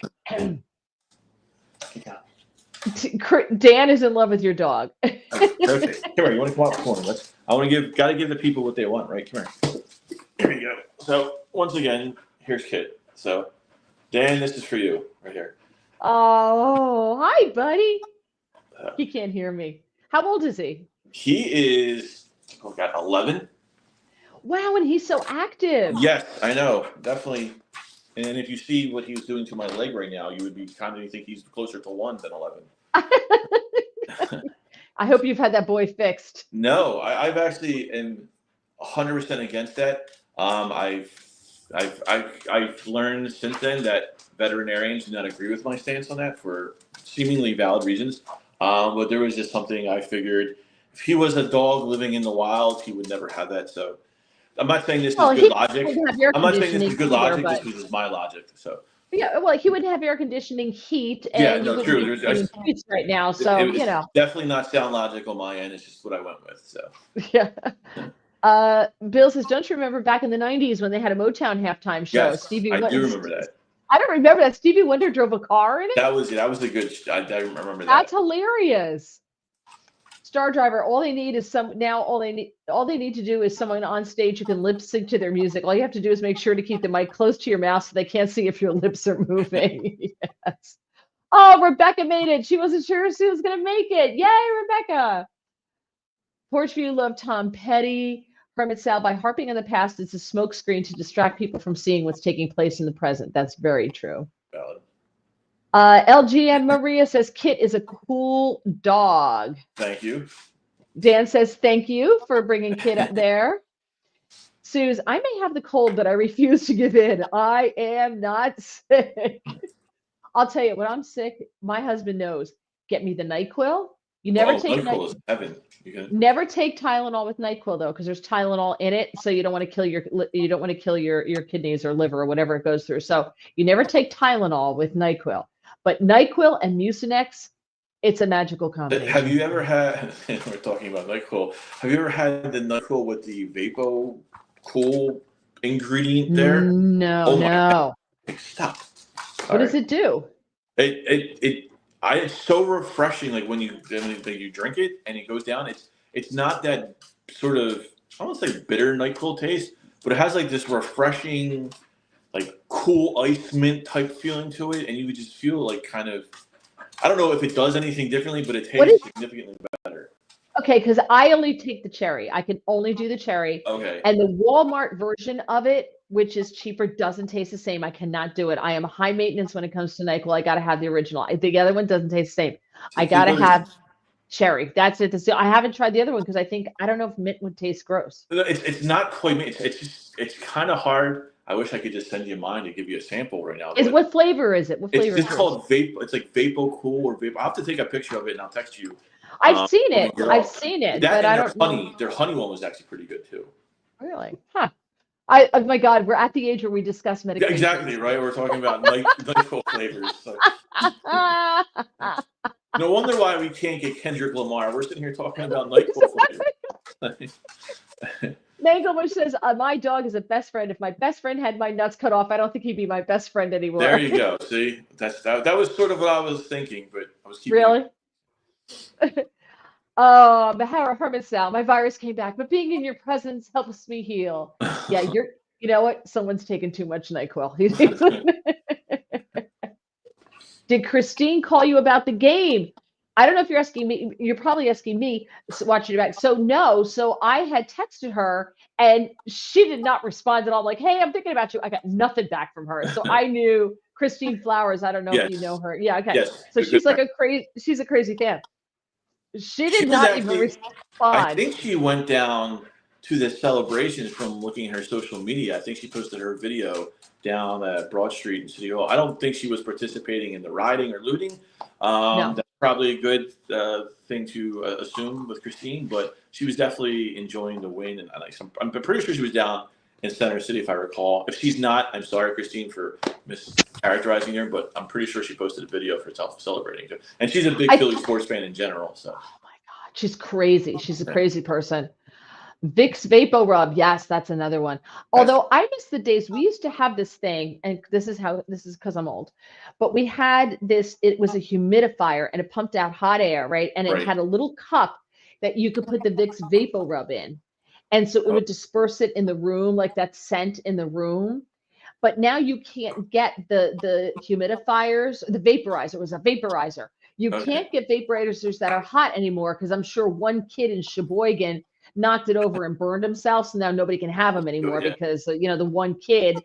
Dan is in love with your dog. Perfect. Come here. You want to come out for me? Got to give the people what they want, right? Come here. Here we go. So once again, here's Kitt. So Dan, this is for you right here. Oh, hi, buddy. He can't hear me. How old is he? He is, 11. Wow, and he's so active. Yes, I know, definitely. And if you see what he's doing to my leg right now, you would be kind of think he's closer to 1 than 11. I hope you've had that boy fixed. No, I've actually am 100% against that. I've learned since then that veterinarians do not agree with my stance on that for seemingly valid reasons. But there was just something I figured if he was a dog living in the wild, he would never have that. So I'm not saying this is good logic. I'm not saying this is good logic. This is my logic. So yeah, well, he wouldn't have air conditioning, heat, and true. There's right now, so definitely not sound logic on my end. It's just what I went with. So yeah. Bill says, don't you remember back in the 90s when they had a Motown halftime show? Yes, I do remember that. I don't remember that. Stevie Wonder drove a car in it. That was a good. I remember that. That's hilarious. Star Driver. All they need is all they need to do is someone on stage who can lip sync to their music. All you have to do is make sure to keep the mic close to your mouth so they can't see if your lips are moving. Yes. Oh, Rebecca made it. She wasn't sure if she was going to make it. Yay, Rebecca. Porchview loved Tom Petty. Hermit Sal, by harping on the past, it's a smokescreen to distract people from seeing what's taking place in the present. That's very true. Valid. LGM Maria says Kitt is a cool dog. Thank you. Dan says thank you for bringing Kitt up there. Suze, I may have the cold, but I refuse to give in. I am not sick. I'll tell you, when I'm sick, my husband knows. Get me the NyQuil. You never take NyQuil is heaven. Never take Tylenol with NyQuil though, because there's Tylenol in it, so you don't want to kill your kidneys or liver or whatever it goes through. So you never take Tylenol with NyQuil. But NyQuil and Mucinex, it's a magical combination. Have you ever had? We're talking about NyQuil. Have you ever had the NyQuil with the Vapo Cool ingredient there? No. Stop. What does it do? It's so refreshing. Like when you drink it and it goes down. It's not that sort of, I don't want to say bitter NyQuil taste, but it has like this refreshing, like cool ice mint type feeling to it, and you would just feel like kind of, I don't know if it does anything differently, but it tastes significantly better. Okay, because I only take the cherry. I can only do the cherry. Okay. And the Walmart version of it, which is cheaper, doesn't taste the same. I cannot do it. I am high maintenance when it comes to NyQuil. I got to have the original. The other one doesn't taste the same. I got to have cherry. That's it. I haven't tried the other one because I don't know if mint would taste gross. It's not quite mint. It's kind of hard. I wish I could just send you mine to give you a sample right now. What flavor is it? What flavor? It's called Vape. It's like Vapo Cool or Vape. I'll have to take a picture of it and I'll text you. I've seen it. I've seen it. That but I don't know. Their honey one was actually pretty good too. Really? Huh. Oh my God, we're at the age where we discuss medications. Yeah, exactly, right? We're talking about NyQuil flavors. So. No wonder why we can't get Kendrick Lamar. We're sitting here talking about NyQuil flavors. Mango, which says, my dog is a best friend. If my best friend had my nuts cut off, I don't think he'd be my best friend anymore. There you go. See, that was sort of what I was thinking, but I was keeping really. Oh, Herman Sal, my virus came back, but being in your presence helps me heal. Yeah, you know what? Someone's taken too much NyQuil. Did Christine call you about the game? I don't know if you're asking me. You're probably asking me, watching it back. So no. So I had texted her and she did not respond at all. Like, hey, I'm thinking about you. I got nothing back from her. So I knew Christine Flowers. I don't know if you know her. Yeah. Okay. Yes. So she's like she's a crazy fan. She did not even respond. I think she went down to the celebrations from looking at her social media. I think she posted her video down at Broad Street in City Hall. I don't think she was participating in the rioting or looting. No. That's probably a good thing to assume with Christine, but she was definitely enjoying the win. And I'm pretty sure she was down in Center City, if I recall. If she's not, I'm sorry, Christine, for mischaracterizing her, but I'm pretty sure she posted a video for herself celebrating too. And she's a big Philly sports fan in general. So. Oh my God, she's crazy. She's a crazy person. Vicks Vapo Rub. Yes, that's another one. Although I miss the days we used to have this thing, and this is because I'm old, but we had this, it was a humidifier and it pumped out hot air, right? And it had a little cup that you could put the Vicks Vapo Rub in. And so it would disperse it in the room, like that scent in the room. But now you can't get the humidifiers, the vaporizer. It was a vaporizer. You can't get vaporizers that are hot anymore because I'm sure one kid in Sheboygan knocked it over and burned himself. So now nobody can have them anymore because, the one kid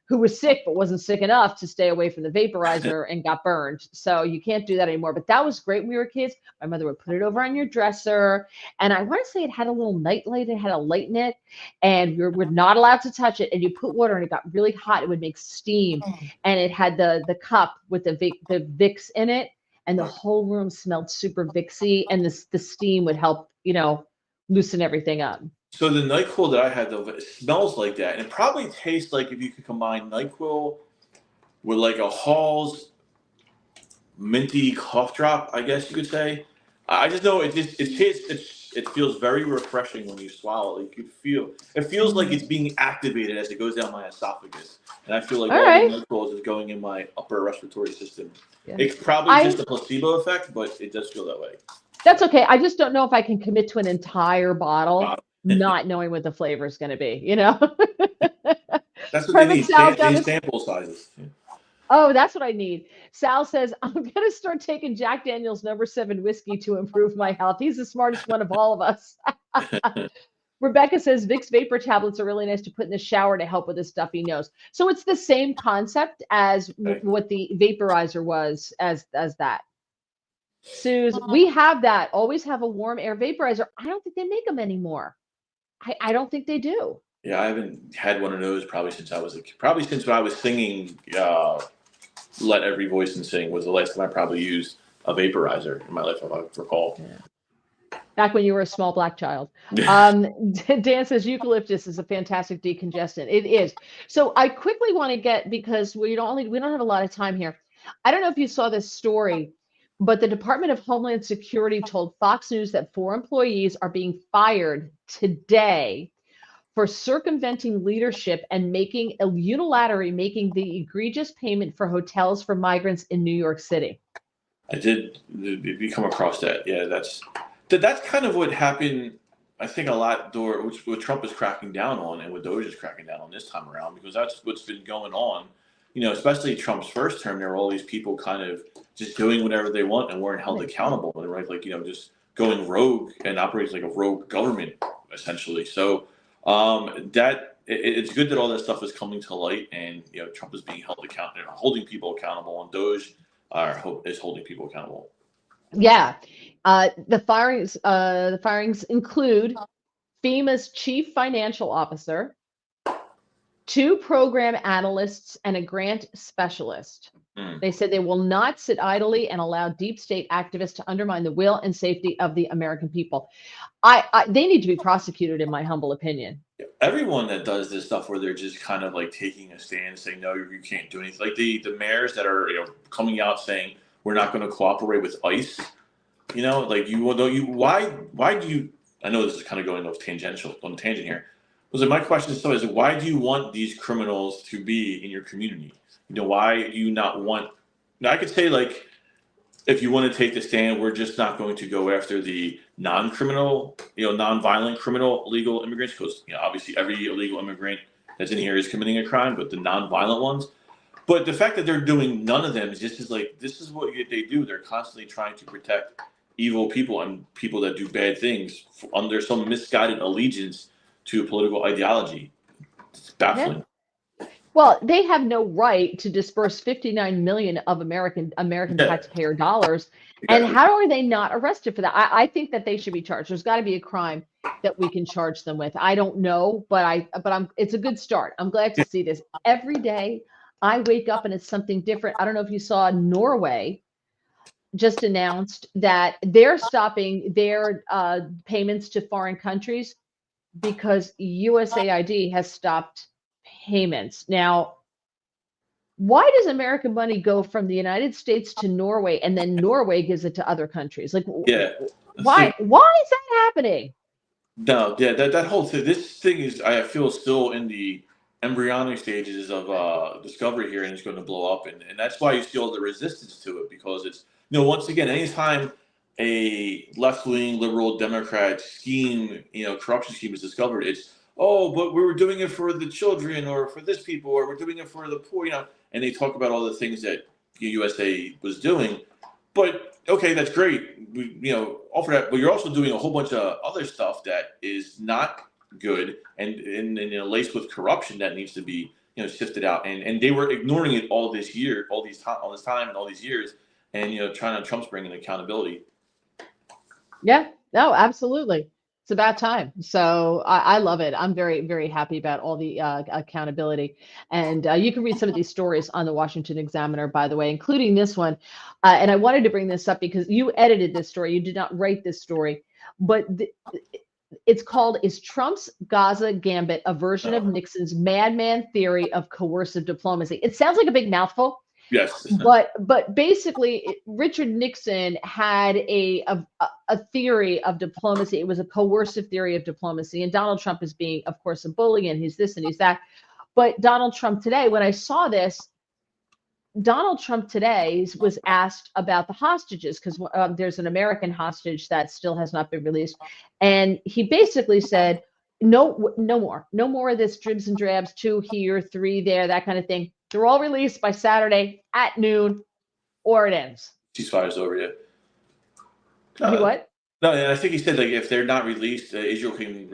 who was sick but wasn't sick enough to stay away from the vaporizer and got burned. So you can't do that anymore. But that was great when we were kids. My mother would put it over on your dresser. And I want to say it had a little night light. It had a light in it. And we were not allowed to touch it. And you put water and it got really hot. It would make steam. And it had the cup with the Vicks in it. And the whole room smelled super Vixy. And the steam would help, loosen everything up. So the NyQuil that I had, though, it smells like that. And it probably tastes like if you could combine NyQuil with like a Hall's minty cough drop, I guess you could say. I just know it feels very refreshing when you swallow it. It feels like it's being activated as it goes down my esophagus. And I feel like all the NyQuil is going in my upper respiratory system. Yeah. It's probably just a placebo effect, but it does feel that way. That's okay. I just don't know if I can commit to an entire bottle, not knowing what the flavor is going to be, That's what they need, sample sizes. Yeah. Oh, that's what I need. Sal says, I'm going to start taking Jack Daniel's No. 7 whiskey to improve my health. He's the smartest one of all of us. Rebecca says, Vicks Vapor tablets are really nice to put in the shower to help with the stuffy nose. So it's the same concept as what the vaporizer was as that. Suze, we have that. Always have a warm air vaporizer. I don't think they make them anymore. I don't think they do. Yeah, I haven't had one of those probably since I was when I was singing Let Every Voice and Sing was the last time I probably used a vaporizer in my life, if I recall. Yeah. Back when you were a small black child. Dan says eucalyptus is a fantastic decongestant. It is. So I quickly want to get, because we don't have a lot of time here. I don't know if you saw this story, but the Department of Homeland Security told Fox News that 4 employees are being fired today for circumventing leadership and unilaterally making the egregious payment for hotels for migrants in New York City. I did come across that. Yeah, that's kind of what happened. I think a lot door, which what Trump is cracking down on, and what Doge is cracking down on this time around, because that's what's been going on. Especially Trump's first term, there were all these people kind of just doing whatever they want and weren't held accountable, and right, like just going rogue and operating like a rogue government essentially. So it's good that all that stuff is coming to light, and Trump is being held accountable, holding people accountable, and Doge is holding people accountable. Yeah. The firings include FEMA's chief financial officer, 2 program analysts, and a grant specialist. They said they will not sit idly and allow deep state activists to undermine the will and safety of the American people. They need to be prosecuted, in my humble opinion. Everyone that does this stuff where they're just kind of like taking a stand saying, no, you can't do anything. Like the mayors that are coming out saying we're not going to cooperate with ICE. Like why do you, I know this is kind of going on tangent here. Was my question is why do you want these criminals to be in your community? Why do you not want? Now I could say, like, if you want to take the stand, we're just not going to go after the non-criminal, non-violent criminal illegal immigrants, because obviously every illegal immigrant that's in here is committing a crime, but the non-violent ones. But the fact that they're doing none of them is just like, this is what they do. They're constantly trying to protect evil people and people that do bad things under some misguided allegiance to a political ideology. It's baffling. Yeah. Well, they have no right to disperse 59 million of American taxpayer dollars. And how are they not arrested for that? I think that they should be charged. There's got to be a crime that we can charge them with. I don't know, but it's a good start. I'm glad to see this. Every day I wake up and it's something different. I don't know if you saw Norway just announced that they're stopping their payments to foreign countries because USAID has stopped payments. Now, why does American money go from the United States to Norway and then Norway gives it to other countries? Like, why is that happening? No, yeah, that whole thing. This thing is, I feel, still in the embryonic stages of discovery here, and it's going to blow up, and that's why you see all the resistance to it, because it's once again, anytime a left-wing liberal Democrat scheme, corruption scheme is discovered, it's but we were doing it for the children or for this people, or we're doing it for the poor, and they talk about all the things that the USA was doing. But okay, that's great. All for that. But you're also doing a whole bunch of other stuff that is not good and laced with corruption that needs to be sifted out. And they were ignoring it all this time and all these years, and Trump's bringing accountability. Yeah. No, absolutely. It's about time. So I love it. I'm very, very happy about all the accountability. And you can read some of these stories on the Washington Examiner, by the way, including this one. And I wanted to bring this up because you edited this story. You did not write this story, but it's called "Is Trump's Gaza Gambit a Version of Nixon's Madman Theory of Coercive Diplomacy?" It sounds like a big mouthful. Yes. But basically, Richard Nixon had a theory of diplomacy. It was a coercive theory of diplomacy. And Donald Trump is being, of course, a bully, and he's this and he's that. But Donald Trump today, when I saw this, Donald Trump today was asked about the hostages, because there's an American hostage that still has not been released. And he basically said, no more of this dribs and drabs, 2 here, 3 there, that kind of thing. They're all released by Saturday at noon, or it ends. Ceasefire's over yet. What? No, and I think he said, like, if they're not released, Israel can,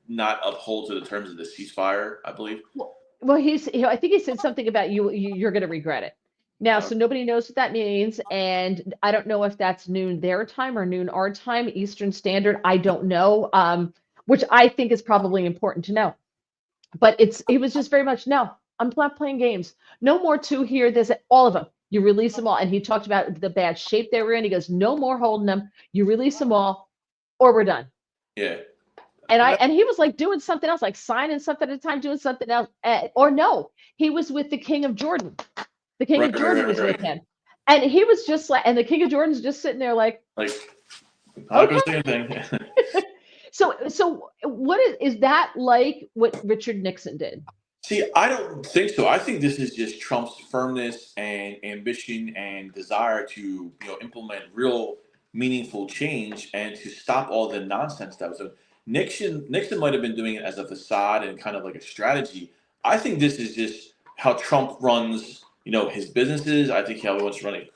not uphold to the terms of the ceasefire, I believe. Well, I think he said something about you're going to regret it. Now, so nobody knows what that means, and I don't know if that's noon their time or noon our time, Eastern Standard. I don't know, which I think is probably important to know. But it was just very much, no, I'm not playing games. No more 2 here. There's all of them. You release them all. And he talked about the bad shape they were in. He goes, no more holding them. You release them all, or we're done. Yeah. And he was like doing something else, like signing something at a time, doing something else. Or no, he was with the King of Jordan. The King of Jordan was with him. And he was just like, and the King of Jordan's just sitting there like I'm not going to say anything. So what is that like what Richard Nixon did? See, I don't think so. I think this is just Trump's firmness and ambition and desire to, implement real meaningful change and to stop all the nonsense that was. Nixon might have been doing it as a facade and kind of like a strategy. I think this is just how Trump runs, his businesses. I think how he wants to run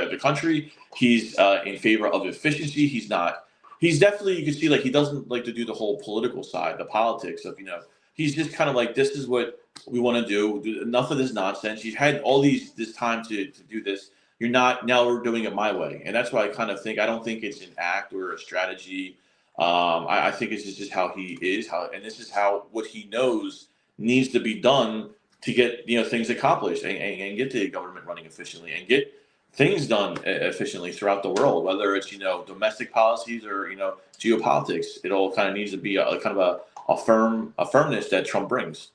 the country. He's in favor of efficiency. He's not. He's definitely, you can see, like, he doesn't like to do the whole political side, the politics of, he's just kind of like, this is what we want to do. Enough of this nonsense. You've had all this time to do this. You're not, now we're doing it my way. And that's why I kind of think, I don't think it's an act or a strategy. I think it's just how he is, and this is what he knows needs to be done to get things accomplished and get the government running efficiently and get things done efficiently throughout the world, whether it's domestic policies or geopolitics. It all kind of needs to be a kind of a firmness that Trump brings.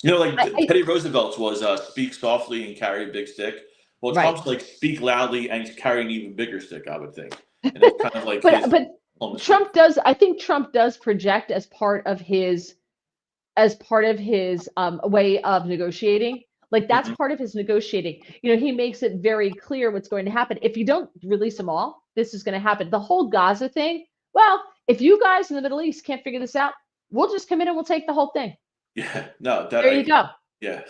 Like Teddy Roosevelt's was speak softly and carry a big stick. Well, right. Trump's like speak loudly and carry an even bigger stick, I would think. And it's kind of like but Trump does. I think Trump does project as part of his way of negotiating. Like that's part of his negotiating. He makes it very clear what's going to happen. If you don't release them all, this is going to happen. The whole Gaza thing. Well, if you guys in the Middle East can't figure this out, we'll just come in and we'll take the whole thing. Yeah. No. There you go. Yeah.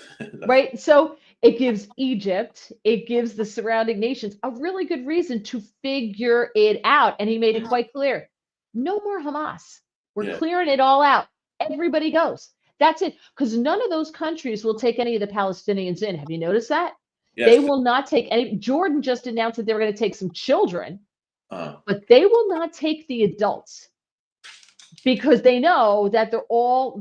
Right. So it gives Egypt, it gives the surrounding nations a really good reason to figure it out. And he made it quite clear. No more Hamas. We're clearing it all out. Everybody goes. That's it. Because none of those countries will take any of the Palestinians in. Have you noticed that? Yes. They will not take any. Jordan just announced that they were going to take some children, but they will not take the adults because they know that they're all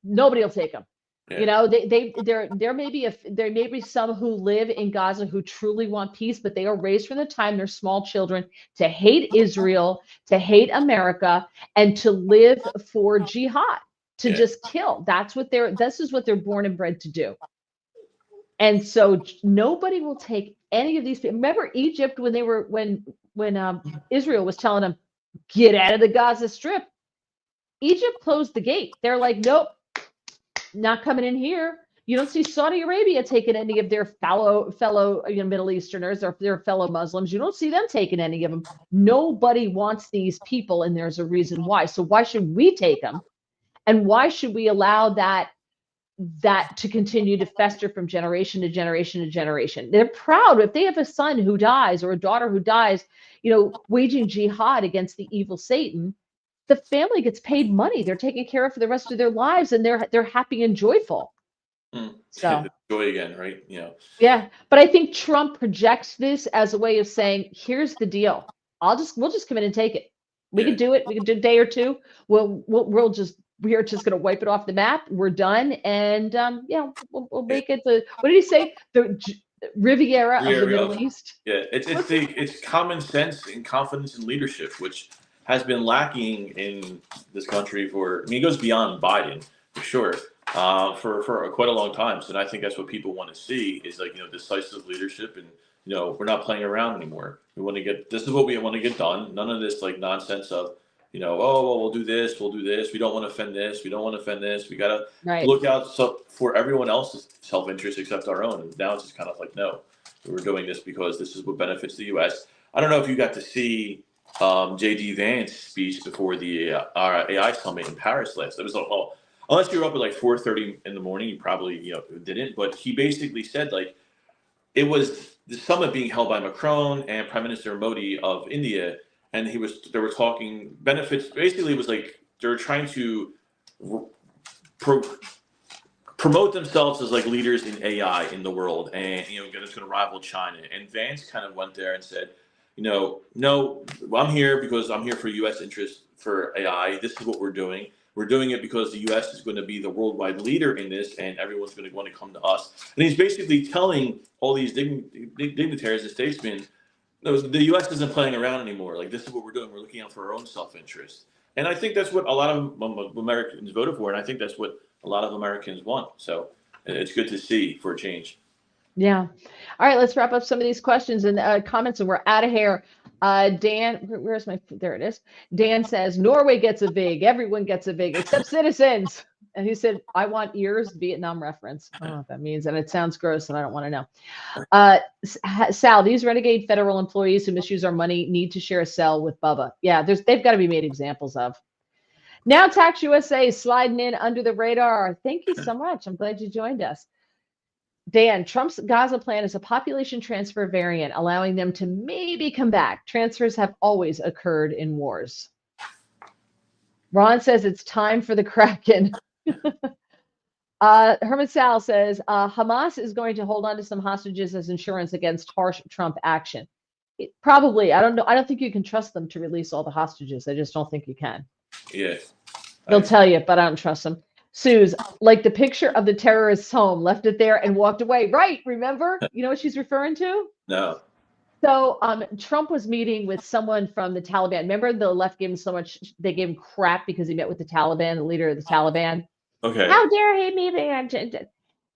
nobody will take them. Yeah. There may be some who live in Gaza who truly want peace, but they are raised from the time they're small children to hate Israel, to hate America, and to live for jihad, to just kill. This is what they're born and bred to do. And so nobody will take any of these people. Remember Egypt when Israel was telling them, get out of the Gaza Strip. Egypt closed the gate. They're like, nope. Not coming in here. You don't see Saudi Arabia taking any of their fellow Middle Easterners or their fellow Muslims. You don't see them taking any of them. Nobody wants these people, and there's a reason why. So why should we take them? And why should we allow that to continue to fester from generation to generation to generation? They're proud if they have a son who dies or a daughter who dies, waging jihad against the evil Satan. The family gets paid money. They're taken care of for the rest of their lives, and they're happy and joyful. So joy again, right? Yeah, but I think Trump projects this as a way of saying, "Here's the deal. We'll just come in and take it. We can do it. We can do a day or two. We are just going to wipe it off the map. We're done, and we'll make it the. What did he say? The Riviera of the Middle East. Yeah, it's common sense and confidence in leadership, which has been lacking in this country it goes beyond Biden for sure, for quite a long time. So I think that's what people want to see is decisive leadership, and we're not playing around anymore. This is what we want to get done. None of this nonsense of we'll do this, we don't want to offend this, we don't want to offend this. We gotta look out for everyone else's self-interest except our own. And now it's just kind of like, no, we're doing this because this is what benefits the U.S. I don't know if you got to see J.D. Vance's speech before the AI summit in Paris last. It was unless you were up at 4:30 in the morning, you probably didn't. But he basically said it was the summit being held by Macron and Prime Minister Modi of India, and they were talking benefits. Basically, it was they're trying to promote themselves as leaders in AI in the world, and it's going to rival China. And Vance kind of went there and said, no, I'm here because I'm here for U.S. interests for AI. This is what we're doing. We're doing it because the U.S. is going to be the worldwide leader in this, and everyone's going to want to come to us. And he's basically telling all these dignitaries and statesmen, the U.S. isn't playing around anymore. This is what we're doing. We're looking out for our own self-interest. And I think that's what a lot of Americans voted for, and I think that's what a lot of Americans want. So it's good to see for a change. Yeah. All right, let's wrap up some of these questions and comments, and we're out of here. Dan, there it is. Dan says, Norway gets a VIG. Everyone gets a VIG except citizens. And he said, I want ears, Vietnam reference. I don't know what that means. And it sounds gross and I don't want to know. Sal, these renegade federal employees who misuse our money need to share a cell with Bubba. Yeah, they've got to be made examples of. Now Tax USA sliding in under the radar. Thank you so much. I'm glad you joined us. Dan, Trump's Gaza plan is a population transfer variant, allowing them to maybe come back. Transfers have always occurred in wars. Ron says it's time for the Kraken. Herman Sal says Hamas is going to hold on to some hostages as insurance against harsh Trump action. Probably. I don't know. I don't think you can trust them to release all the hostages. I just don't think you can. Yeah. They'll tell you, but I don't trust them. Suze, like the picture of the terrorist's home, left it there and walked away. Right. Remember? You know what she's referring to? No. So Trump was meeting with someone from the Taliban. Remember the left gave him so much, they gave him crap because he met with the Taliban, the leader of the Taliban. Okay. How dare he meet?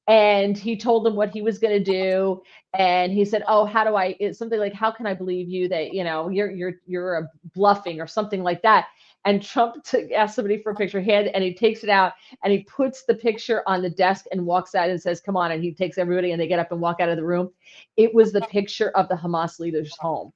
And he told them what he was going to do. And he said, oh, how do I, it's something like, how can I believe you that, you know, you're a bluffing or something like that. And Trump asked somebody for a picture of him, and he takes it out and he puts the picture on the desk and walks out and says, come on. And he takes everybody and they get up and walk out of the room. It was the picture of the Hamas leader's home.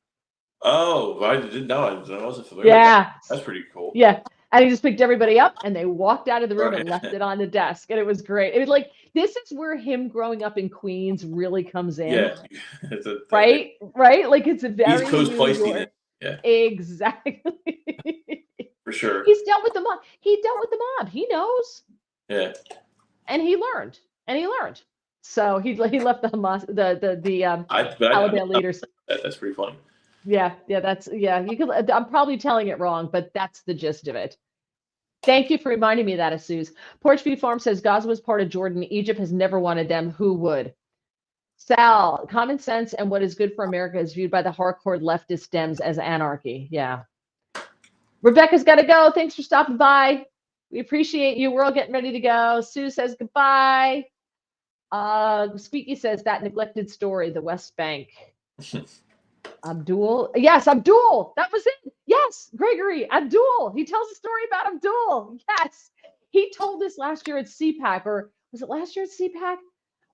Oh, I didn't know. I wasn't familiar. Yeah. That's pretty cool. Yeah. And he just picked everybody up and they walked out of the room and left it on the desk. And it was great. It was like, this is where him growing up in Queens really comes in. Yeah. Right? Right? Like it's a very East Coast feistiness. Yeah. Exactly. For sure. He's dealt with the mob. He dealt with the mob. He knows. Yeah. And he learned. So he left the Hamas, the Taliban leaders. That's pretty funny. Yeah, you could. I'm probably telling it wrong, but that's the gist of it. Thank you for reminding me of that, Asuz. Porchview Farm says Gaza was part of Jordan. Egypt has never wanted them. Who would? Sal, common sense and what is good for America is viewed by the hardcore leftist Dems as anarchy. Yeah. Rebecca's got to go. Thanks for stopping by. We appreciate you. We're all getting ready to go. Sue says goodbye. Squeaky says that neglected story, the West Bank. Abdul. Yes, Abdul. That was it. Yes, Gregory. Abdul. He tells a story about Abdul. Yes. He told this last year at CPAC, or was it last year at CPAC?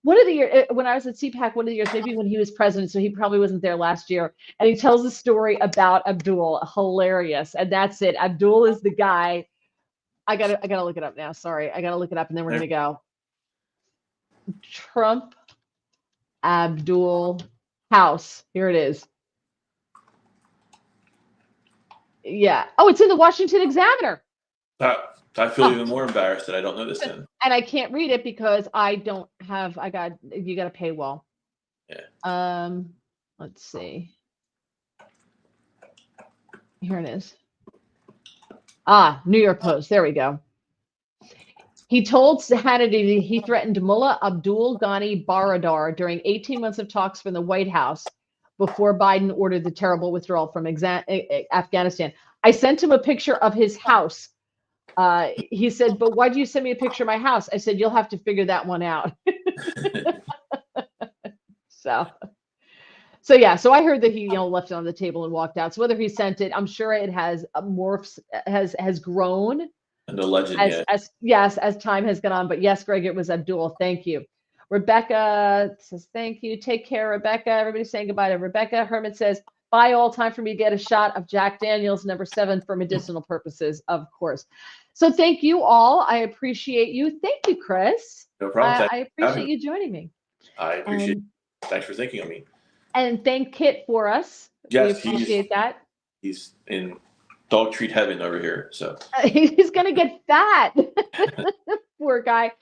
One of the years, when I was at CPAC, one of the years, maybe when he was president, so he probably wasn't there last year. And he tells a story about Abdul. Hilarious. And that's it. Abdul is the guy. I gotta look it up now. Sorry. I gotta look it up and then we're gonna go. Trump Abdul house. Here it is. Yeah. Oh, it's in the Washington Examiner. I feel even more embarrassed that I don't know this then. And I can't read it because I don't have, you got a paywall. Yeah. Let's see. Here it is. New York Post. There we go. He told Hannity he threatened Mullah Abdul Ghani Baradar during 18 months of talks from the White House before Biden ordered the terrible withdrawal from Afghanistan. I sent him a picture of his house. He said, but why do you send me a picture of my house? I said, you'll have to figure that one out. So yeah, so I heard that he, left it on the table and walked out. So whether he sent it, I'm sure it has has grown. And the legend, as time has gone on. But yes, Greg, it was Abdul. Thank you. Rebecca says, thank you. Take care, Rebecca. Everybody's saying goodbye to Rebecca. Herman says, bye all. Time for me to get a shot of Jack Daniels, number 7 for medicinal purposes, of course. So thank you all. I appreciate you. Thank you, Chris. No problem. I appreciate you joining me. I appreciate it. Thanks for thinking of me. And thank Kitt for us. Yes, we appreciate that. He's in dog treat heaven over here. So he's gonna get fat. Poor guy.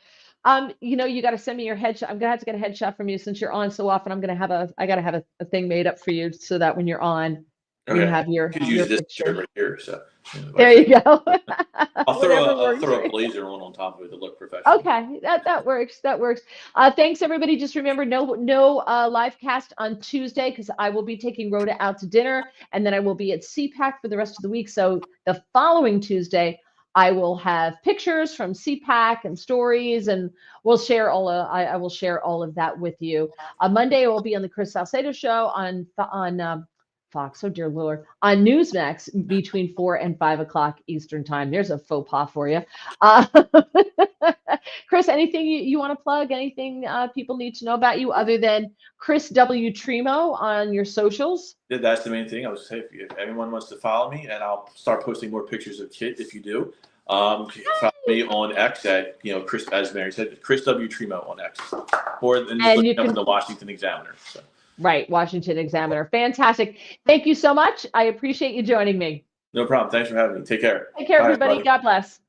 You got to send me your headshot. I'm gonna have to get a headshot from you since you're on so often. I gotta have a thing made up for you so that when you're on, you have your. You could use this shirt right here. So there you go. I'll throw a blazer on top of it to look professional. Okay, that works. Thanks everybody. Just remember, no live cast on Tuesday because I will be taking Rhoda out to dinner, and then I will be at CPAC for the rest of the week. So the following Tuesday, I will have pictures from CPAC and stories, and we'll share I will share all of that with you. On Monday, I will be on the Chris Salcedo show on Fox, oh dear Lord, on Newsmax between 4 and 5 o'clock Eastern time. There's a faux pas for you. Uh, Chris, anything you want to plug? Anything people need to know about you other than ChrisWTremo on your socials? Yeah, that's the main thing. I was saying, if anyone wants to follow me, and I'll start posting more pictures of Kitt if you do. Follow me on X at, Chris, as Mary said, Chris W. Tremoglie on X, or and just look up in the Washington Examiner. So. Right, Washington Examiner. Fantastic. Thank you so much. I appreciate you joining me. No problem. Thanks for having me. Take care. Take care, Bye, everybody. everybody. God bless.